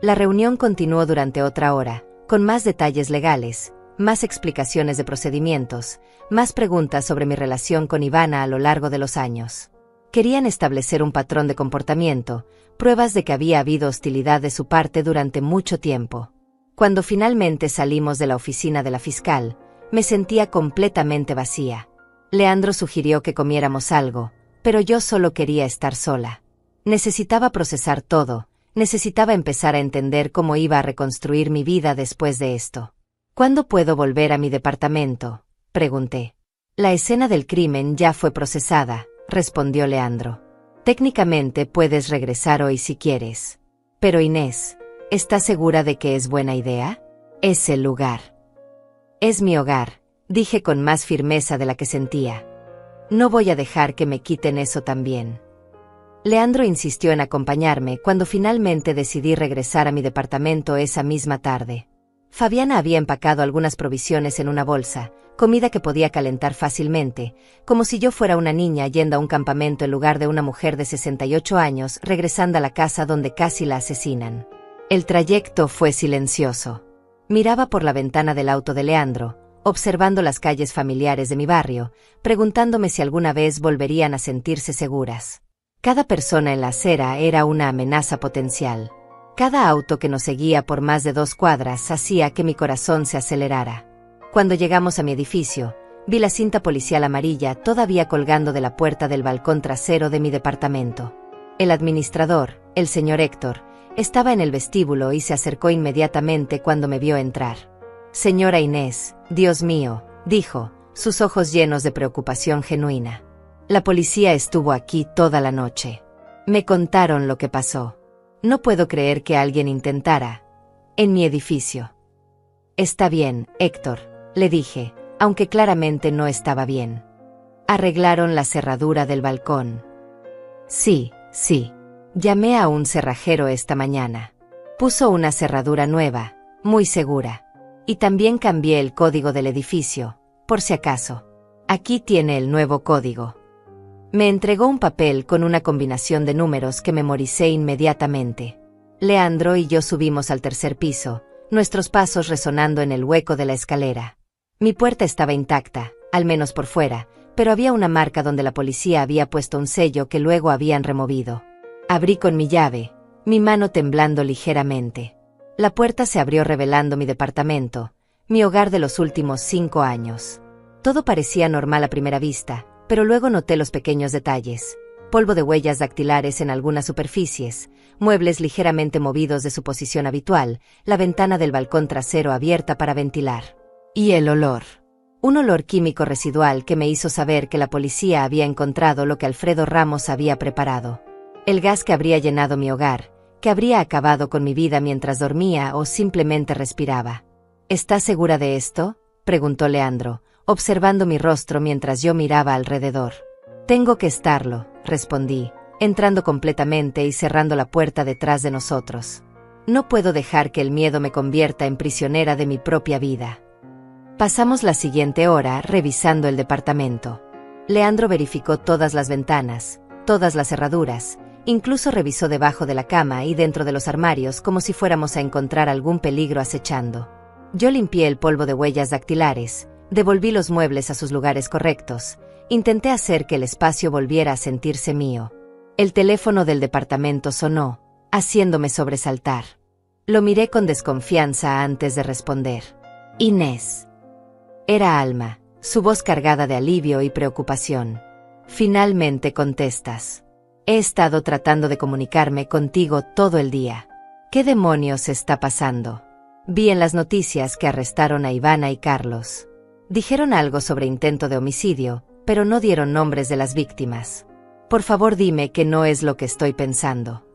La reunión continuó durante otra hora, con más detalles legales, más explicaciones de procedimientos, más preguntas sobre mi relación con Ivana a lo largo de los años. Querían establecer un patrón de comportamiento, pruebas de que había habido hostilidad de su parte durante mucho tiempo. Cuando finalmente salimos de la oficina de la fiscal, me sentía completamente vacía. Leandro sugirió que comiéramos algo, pero yo solo quería estar sola. Necesitaba procesar todo, necesitaba empezar a entender cómo iba a reconstruir mi vida después de esto. ¿Cuándo puedo volver a mi departamento?, pregunté. La escena del crimen ya fue procesada, respondió Leandro. Técnicamente puedes regresar hoy si quieres. Pero Inés, ¿estás segura de que es buena idea? Es el lugar. Es mi hogar, dije con más firmeza de la que sentía. No voy a dejar que me quiten eso también. Leandro insistió en acompañarme cuando finalmente decidí regresar a mi departamento esa misma tarde. Fabiana había empacado algunas provisiones en una bolsa, comida que podía calentar fácilmente, como si yo fuera una niña yendo a un campamento en lugar de una mujer de 68 años regresando a la casa donde casi la asesinan. El trayecto fue silencioso. Miraba por la ventana del auto de Leandro, observando las calles familiares de mi barrio, preguntándome si alguna vez volverían a sentirse seguras. Cada persona en la acera era una amenaza potencial. Cada auto que nos seguía por más de 2 cuadras hacía que mi corazón se acelerara. Cuando llegamos a mi edificio, vi la cinta policial amarilla todavía colgando de la puerta del balcón trasero de mi departamento. El administrador, el señor Héctor, estaba en el vestíbulo y se acercó inmediatamente cuando me vio entrar. Señora Inés, Dios mío, dijo, sus ojos llenos de preocupación genuina. La policía estuvo aquí toda la noche. Me contaron lo que pasó. No puedo creer que alguien intentara. En mi edificio. Está bien, Héctor, le dije, aunque claramente no estaba bien. Arreglaron la cerradura del balcón. Sí. Llamé a un cerrajero esta mañana. Puso una cerradura nueva, muy segura. Y también cambié el código del edificio, por si acaso. Aquí tiene el nuevo código. Me entregó un papel con una combinación de números que memoricé inmediatamente. Leandro y yo subimos al 3er piso, nuestros pasos resonando en el hueco de la escalera. Mi puerta estaba intacta, al menos por fuera, pero había una marca donde la policía había puesto un sello que luego habían removido. Abrí con mi llave, mi mano temblando ligeramente. La puerta se abrió revelando mi departamento, mi hogar de los últimos 5 años. Todo parecía normal a primera vista, pero luego noté los pequeños detalles. Polvo de huellas dactilares en algunas superficies, muebles ligeramente movidos de su posición habitual, la ventana del balcón trasero abierta para ventilar. Y el olor. Un olor químico residual que me hizo saber que la policía había encontrado lo que Alfredo Ramos había preparado. El gas que habría llenado mi hogar, que habría acabado con mi vida mientras dormía o simplemente respiraba. ¿Estás segura de esto?, preguntó Leandro, observando mi rostro mientras yo miraba alrededor. Tengo que estarlo, respondí, entrando completamente y cerrando la puerta detrás de nosotros. No puedo dejar que el miedo me convierta en prisionera de mi propia vida. Pasamos la siguiente hora revisando el departamento. Leandro verificó todas las ventanas, todas las cerraduras, incluso revisó debajo de la cama y dentro de los armarios como si fuéramos a encontrar algún peligro acechando. Yo limpié el polvo de huellas dactilares, devolví los muebles a sus lugares correctos, intenté hacer que el espacio volviera a sentirse mío. El teléfono del departamento sonó, haciéndome sobresaltar. Lo miré con desconfianza antes de responder. Inés. Era Alma, su voz cargada de alivio y preocupación. Finalmente contestas. He estado tratando de comunicarme contigo todo el día. ¿Qué demonios está pasando? Vi en las noticias que arrestaron a Ivana y Carlos. Dijeron algo sobre intento de homicidio, pero no dieron nombres de las víctimas. Por favor dime que no es lo que estoy pensando.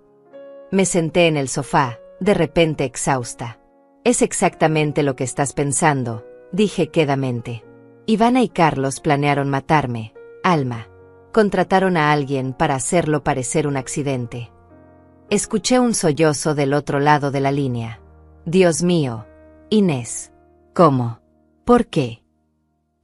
Me senté en el sofá, de repente exhausta. Es exactamente lo que estás pensando, dije quedamente. Ivana y Carlos planearon matarme, Alma. Contrataron a alguien para hacerlo parecer un accidente. Escuché un sollozo del otro lado de la línea. Dios mío, Inés. ¿Cómo? ¿Por qué?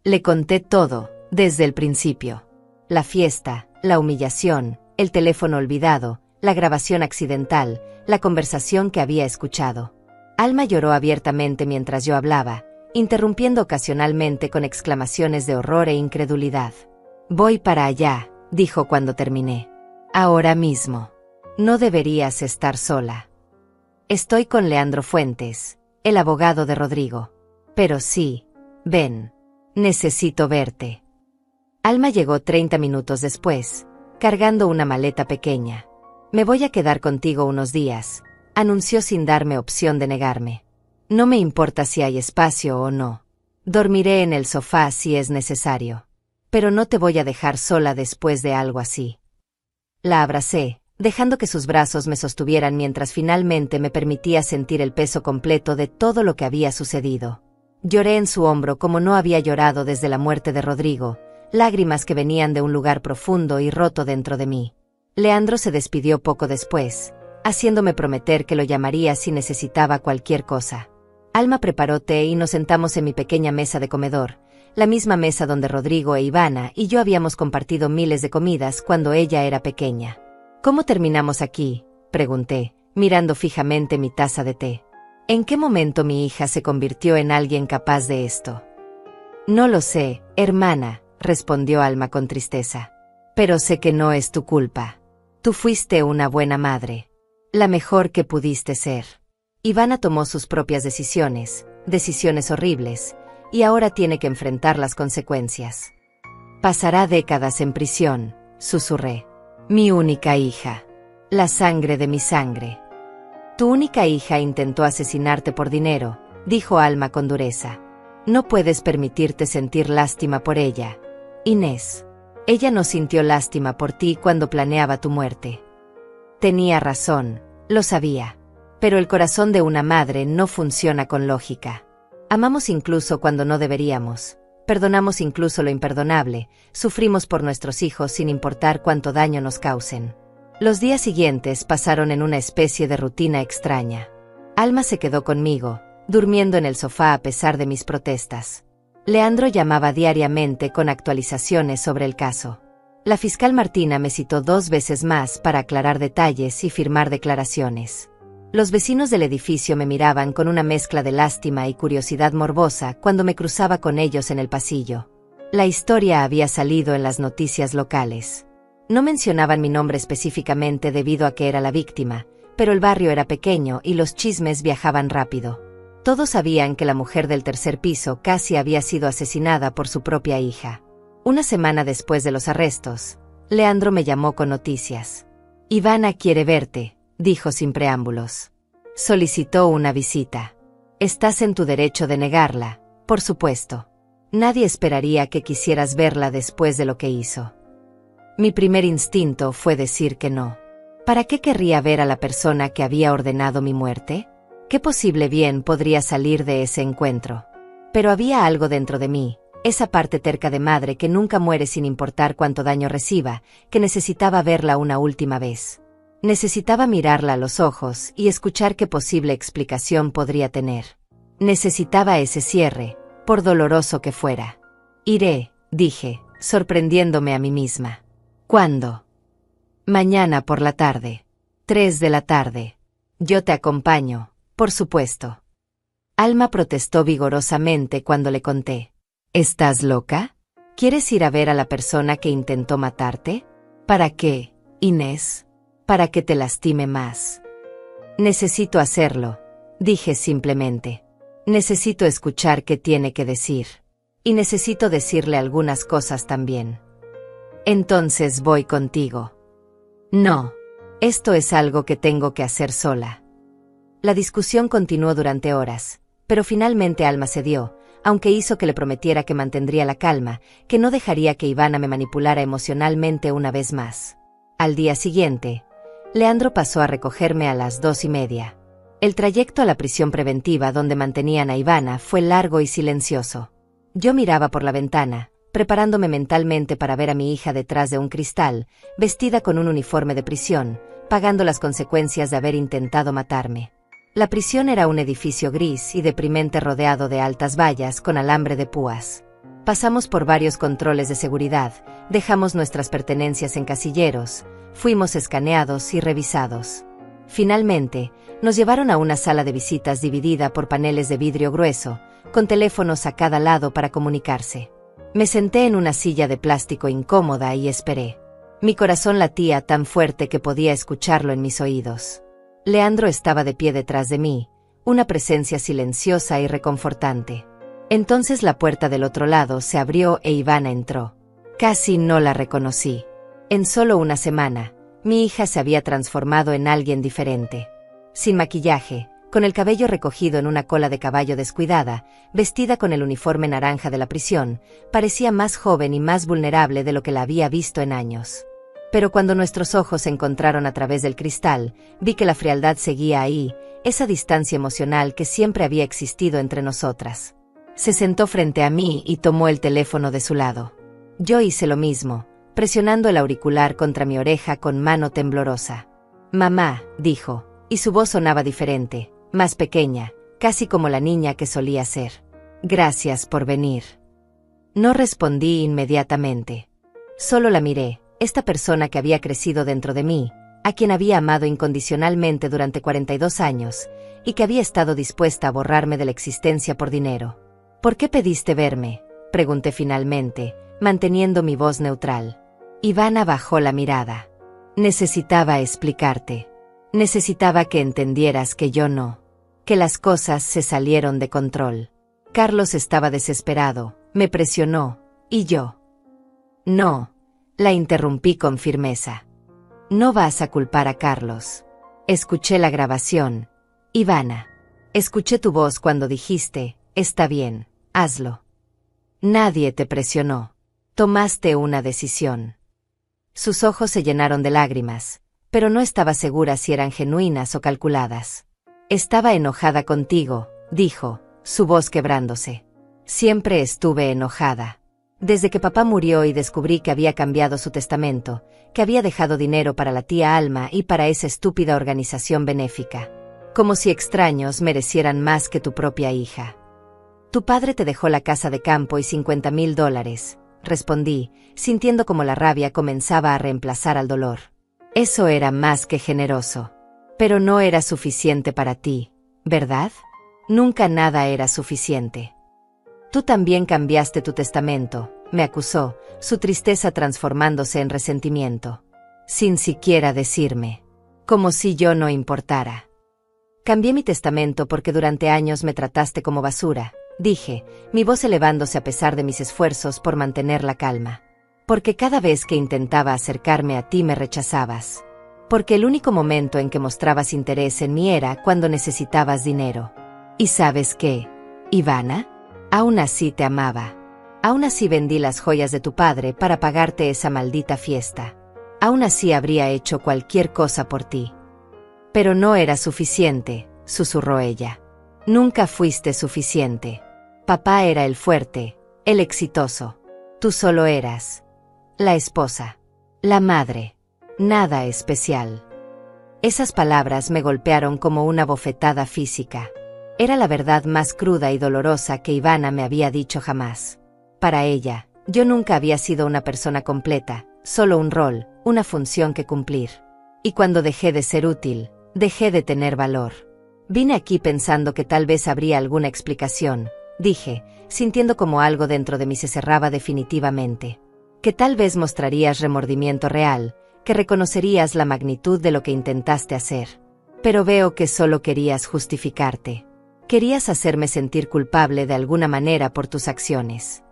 Le conté todo, desde el principio. La fiesta, la humillación, el teléfono olvidado, la grabación accidental, la conversación que había escuchado. Alma lloró abiertamente mientras yo hablaba, interrumpiendo ocasionalmente con exclamaciones de horror e incredulidad. Voy para allá, dijo cuando terminé. Ahora mismo. No deberías estar sola. Estoy con Leandro Fuentes, el abogado de Rodrigo. Pero sí, ven. Necesito verte. Alma llegó 30 minutos después, cargando una maleta pequeña. Me voy a quedar contigo unos días, anunció sin darme opción de negarme. No me importa si hay espacio o no. Dormiré en el sofá si es necesario. Pero no te voy a dejar sola después de algo así. La abracé, dejando que sus brazos me sostuvieran mientras finalmente me permitía sentir el peso completo de todo lo que había sucedido. Lloré en su hombro como no había llorado desde la muerte de Rodrigo, lágrimas que venían de un lugar profundo y roto dentro de mí. Leandro se despidió poco después, haciéndome prometer que lo llamaría si necesitaba cualquier cosa. Alma preparó té y nos sentamos en mi pequeña mesa de comedor, la misma mesa donde Rodrigo e Ivana y yo habíamos compartido miles de comidas cuando ella era pequeña. ¿Cómo terminamos aquí?, pregunté, mirando fijamente mi taza de té. ¿En qué momento mi hija se convirtió en alguien capaz de esto? No lo sé, hermana, respondió Alma con tristeza. Pero sé que no es tu culpa. Tú fuiste una buena madre. La mejor que pudiste ser. Ivana tomó sus propias decisiones horribles, y ahora tiene que enfrentar las consecuencias. Pasará décadas en prisión, susurré. Mi única hija. La sangre de mi sangre. Tu única hija intentó asesinarte por dinero, dijo Alma con dureza. No puedes permitirte sentir lástima por ella. Inés. Ella no sintió lástima por ti cuando planeaba tu muerte. Tenía razón, lo sabía. Pero el corazón de una madre no funciona con lógica. Amamos incluso cuando no deberíamos. Perdonamos incluso lo imperdonable, sufrimos por nuestros hijos sin importar cuánto daño nos causen. Los días siguientes pasaron en una especie de rutina extraña. Alma se quedó conmigo, durmiendo en el sofá a pesar de mis protestas. Leandro llamaba diariamente con actualizaciones sobre el caso. La fiscal Martina me citó 2 veces más para aclarar detalles y firmar declaraciones. Los vecinos del edificio me miraban con una mezcla de lástima y curiosidad morbosa cuando me cruzaba con ellos en el pasillo. La historia había salido en las noticias locales. No mencionaban mi nombre específicamente debido a que era la víctima, pero el barrio era pequeño y los chismes viajaban rápido. Todos sabían que la mujer del tercer piso casi había sido asesinada por su propia hija. Una semana después de los arrestos, Leandro me llamó con noticias. Ivana quiere verte, dijo sin preámbulos. Solicitó una visita. Estás en tu derecho de negarla, por supuesto. Nadie esperaría que quisieras verla después de lo que hizo. Mi primer instinto fue decir que no. ¿Para qué querría ver a la persona que había ordenado mi muerte? ¿Qué posible bien podría salir de ese encuentro? Pero había algo dentro de mí, esa parte terca de madre que nunca muere sin importar cuánto daño reciba, que necesitaba verla una última vez. Necesitaba mirarla a los ojos y escuchar qué posible explicación podría tener. Necesitaba ese cierre, por doloroso que fuera. Iré, dije, sorprendiéndome a mí misma. ¿Cuándo? Mañana por la tarde. 3 de la tarde. Yo te acompaño, por supuesto. Alma protestó vigorosamente cuando le conté. ¿Estás loca? ¿Quieres ir a ver a la persona que intentó matarte? ¿Para qué, Inés? Para que te lastime más. Necesito hacerlo, dije simplemente. Necesito escuchar qué tiene que decir. Y necesito decirle algunas cosas también. Entonces voy contigo. No. Esto es algo que tengo que hacer sola. La discusión continuó durante horas, pero finalmente Alma cedió, aunque hizo que le prometiera que mantendría la calma, que no dejaría que Ivana me manipulara emocionalmente una vez más. Al día siguiente, Leandro pasó a recogerme a las 2:30. El trayecto a la prisión preventiva donde mantenían a Ivana fue largo y silencioso. Yo miraba por la ventana, preparándome mentalmente para ver a mi hija detrás de un cristal, vestida con un uniforme de prisión, pagando las consecuencias de haber intentado matarme. La prisión era un edificio gris y deprimente rodeado de altas vallas con alambre de púas. Pasamos por varios controles de seguridad, dejamos nuestras pertenencias en casilleros, fuimos escaneados y revisados. Finalmente, nos llevaron a una sala de visitas dividida por paneles de vidrio grueso, con teléfonos a cada lado para comunicarse. Me senté en una silla de plástico incómoda y esperé. Mi corazón latía tan fuerte que podía escucharlo en mis oídos. Leandro estaba de pie detrás de mí, una presencia silenciosa y reconfortante. Entonces la puerta del otro lado se abrió e Ivana entró. Casi no la reconocí. En solo una semana, mi hija se había transformado en alguien diferente. Sin maquillaje, con el cabello recogido en una cola de caballo descuidada, vestida con el uniforme naranja de la prisión, parecía más joven y más vulnerable de lo que la había visto en años. Pero cuando nuestros ojos se encontraron a través del cristal, vi que la frialdad seguía ahí, esa distancia emocional que siempre había existido entre nosotras. Se sentó frente a mí y tomó el teléfono de su lado. Yo hice lo mismo, presionando el auricular contra mi oreja con mano temblorosa. «Mamá», dijo, y su voz sonaba diferente, más pequeña, casi como la niña que solía ser. «Gracias por venir». No respondí inmediatamente. Solo la miré, esta persona que había crecido dentro de mí, a quien había amado incondicionalmente durante 42 años, y que había estado dispuesta a borrarme de la existencia por dinero. «¿Por qué pediste verme?», pregunté finalmente, manteniendo mi voz neutral. Ivana bajó la mirada. «Necesitaba explicarte. Necesitaba que entendieras que yo no. Que las cosas se salieron de control. Carlos estaba desesperado, me presionó, y yo». «No», la interrumpí con firmeza. «No vas a culpar a Carlos. Escuché la grabación. Ivana. Escuché tu voz cuando dijiste, está bien, hazlo. Nadie te presionó. Tomaste una decisión». Sus ojos se llenaron de lágrimas, pero no estaba segura si eran genuinas o calculadas. «Estaba enojada contigo», dijo, su voz quebrándose. «Siempre estuve enojada. Desde que papá murió y descubrí que había cambiado su testamento, que había dejado dinero para la tía Alma y para esa estúpida organización benéfica. Como si extraños merecieran más que tu propia hija. Tu padre te dejó la casa de campo y $50,000, respondí, sintiendo como la rabia comenzaba a reemplazar al dolor. Eso era más que generoso. Pero no era suficiente para ti, ¿verdad? Nunca nada era suficiente. Tú también cambiaste tu testamento, me acusó, su tristeza transformándose en resentimiento. Sin siquiera decirme. Como si yo no importara. Cambié mi testamento porque durante años me trataste como basura, dije, mi voz elevándose a pesar de mis esfuerzos por mantener la calma. Porque cada vez que intentaba acercarme a ti me rechazabas. Porque el único momento en que mostrabas interés en mí era cuando necesitabas dinero. ¿Y sabes qué, Ivana? Aún así te amaba. Aún así vendí las joyas de tu padre para pagarte esa maldita fiesta. Aún así habría hecho cualquier cosa por ti. Pero no era suficiente, susurró ella. Nunca fuiste suficiente. Papá era el fuerte, el exitoso. Tú solo eras la esposa, la madre, nada especial. Esas palabras me golpearon como una bofetada física. Era la verdad más cruda y dolorosa que Ivana me había dicho jamás. Para ella, yo nunca había sido una persona completa, solo un rol, una función que cumplir. Y cuando dejé de ser útil, dejé de tener valor. Vine aquí pensando que tal vez habría alguna explicación, dije, sintiendo como algo dentro de mí se cerraba definitivamente. Que tal vez mostrarías remordimiento real, que reconocerías la magnitud de lo que intentaste hacer. Pero veo que solo querías justificarte. Querías hacerme sentir culpable de alguna manera por tus acciones.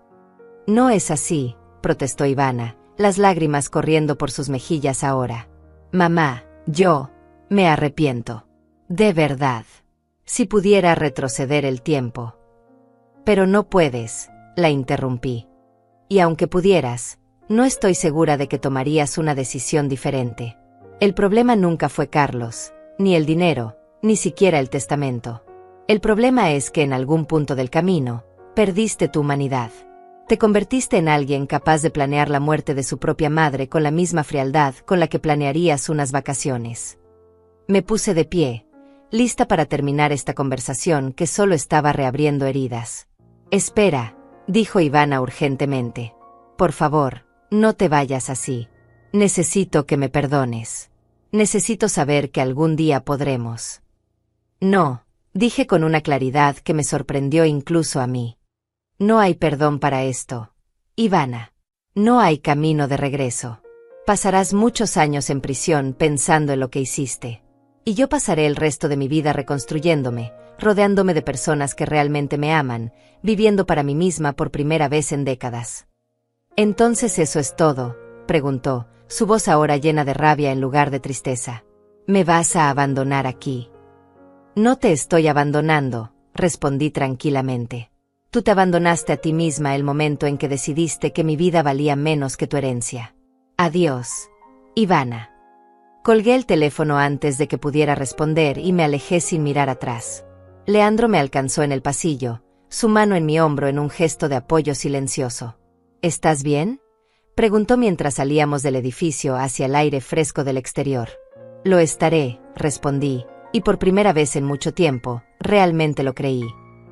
No es así, protestó Ivana, las lágrimas corriendo por sus mejillas ahora. Mamá, yo me arrepiento. De verdad. Si pudiera retroceder el tiempo. Pero no puedes, la interrumpí. Y aunque pudieras, no estoy segura de que tomarías una decisión diferente. El problema nunca fue Carlos, ni el dinero, ni siquiera el testamento. El problema es que en algún punto del camino, perdiste tu humanidad. Te convertiste en alguien capaz de planear la muerte de su propia madre con la misma frialdad con la que planearías unas vacaciones. Me puse de pie, lista para terminar esta conversación que solo estaba reabriendo heridas. «Espera», dijo Ivana urgentemente. «Por favor, no te vayas así. Necesito que me perdones. Necesito saber que algún día podremos». «No», dije con una claridad que me sorprendió incluso a mí. «No hay perdón para esto, Ivana. No hay camino de regreso. Pasarás muchos años en prisión pensando en lo que hiciste. Y yo pasaré el resto de mi vida reconstruyéndome, rodeándome de personas que realmente me aman, viviendo para mí misma por primera vez en décadas». «¿Entonces eso es todo?», preguntó, su voz ahora llena de rabia en lugar de tristeza. «¿Me vas a abandonar aquí?». «No te estoy abandonando», respondí tranquilamente. «Tú te abandonaste a ti misma el momento en que decidiste que mi vida valía menos que tu herencia. Adiós, Ivana». Colgué el teléfono antes de que pudiera responder y me alejé sin mirar atrás. Leandro me alcanzó en el pasillo, su mano en mi hombro en un gesto de apoyo silencioso. «¿Estás bien?», preguntó mientras salíamos del edificio hacia el aire fresco del exterior. «Lo estaré», respondí, y por primera vez en mucho tiempo, realmente lo creí.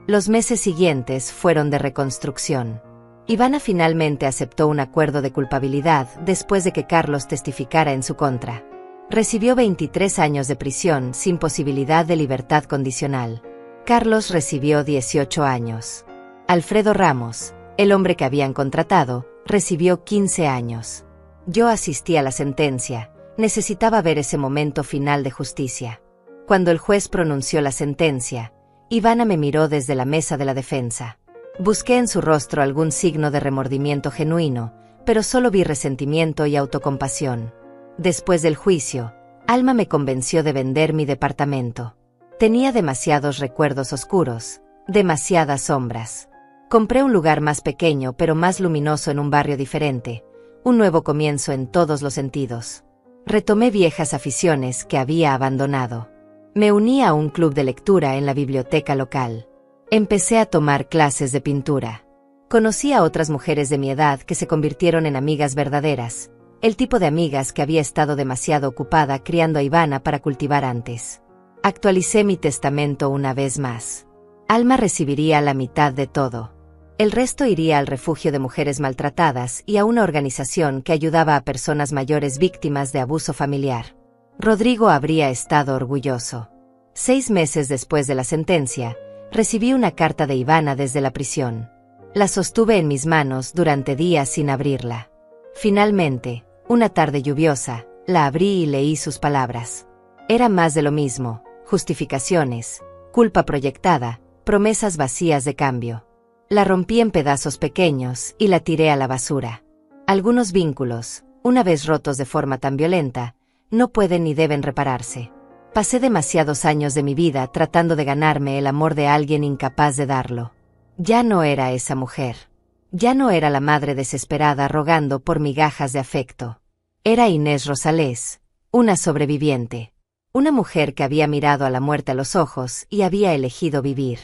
Los meses siguientes fueron de reconstrucción. Ivana finalmente aceptó un acuerdo de culpabilidad después de que Carlos testificara en su contra. Recibió 23 años de prisión sin posibilidad de libertad condicional. Carlos recibió 18 años. Alfredo Ramos, el hombre que habían contratado, recibió 15 años. Yo asistí a la sentencia, necesitaba ver ese momento final de justicia. Cuando el juez pronunció la sentencia, Ivana me miró desde la mesa de la defensa. Busqué en su rostro algún signo de remordimiento genuino, pero solo vi resentimiento y autocompasión. Después del juicio, Alma me convenció de vender mi departamento. Tenía demasiados recuerdos oscuros, demasiadas sombras. Compré un lugar más pequeño pero más luminoso en un barrio diferente, un nuevo comienzo en todos los sentidos. Retomé viejas aficiones que había abandonado. Me uní a un club de lectura en la biblioteca local. Empecé a tomar clases de pintura. Conocí a otras mujeres de mi edad que se convirtieron en amigas verdaderas, el tipo de amigas que había estado demasiado ocupada criando a Ivana para cultivar antes. Actualicé mi testamento una vez más. Alma recibiría la mitad de todo. El resto iría al refugio de mujeres maltratadas y a una organización que ayudaba a personas mayores víctimas de abuso familiar. Rodrigo habría estado orgulloso. 6 meses después de la sentencia, recibí una carta de Ivana desde la prisión. La sostuve en mis manos durante días sin abrirla. Finalmente, una tarde lluviosa, la abrí y leí sus palabras. Era más de lo mismo, justificaciones, culpa proyectada, promesas vacías de cambio. La rompí en pedazos pequeños y la tiré a la basura. Algunos vínculos, una vez rotos de forma tan violenta, no pueden ni deben repararse. Pasé demasiados años de mi vida tratando de ganarme el amor de alguien incapaz de darlo. Ya no era esa mujer. Ya no era la madre desesperada rogando por migajas de afecto. Era Inés Rosales, una sobreviviente. Una mujer que había mirado a la muerte a los ojos y había elegido vivir.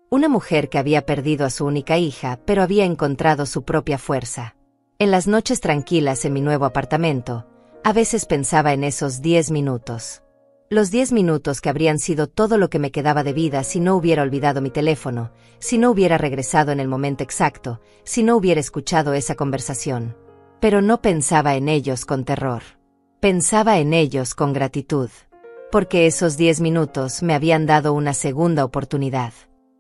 Una mujer que había perdido a su única hija, pero había encontrado su propia fuerza. En las noches tranquilas en mi nuevo apartamento, a veces pensaba en esos 10 minutos. Los 10 minutos que habrían sido todo lo que me quedaba de vida si no hubiera olvidado mi teléfono, si no hubiera regresado en el momento exacto, si no hubiera escuchado esa conversación. Pero no pensaba en ellos con terror. Pensaba en ellos con gratitud. Porque esos 10 minutos me habían dado una segunda oportunidad.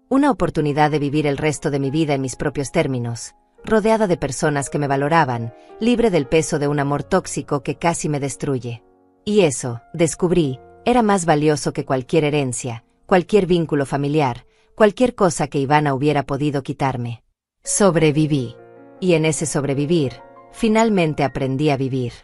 Una oportunidad de vivir el resto de mi vida en mis propios términos, rodeada de personas que me valoraban, libre del peso de un amor tóxico que casi me destruye. Y eso, descubrí, era más valioso que cualquier herencia, cualquier vínculo familiar, cualquier cosa que Ivana hubiera podido quitarme. Sobreviví. Y en ese sobrevivir, finalmente aprendí a vivir.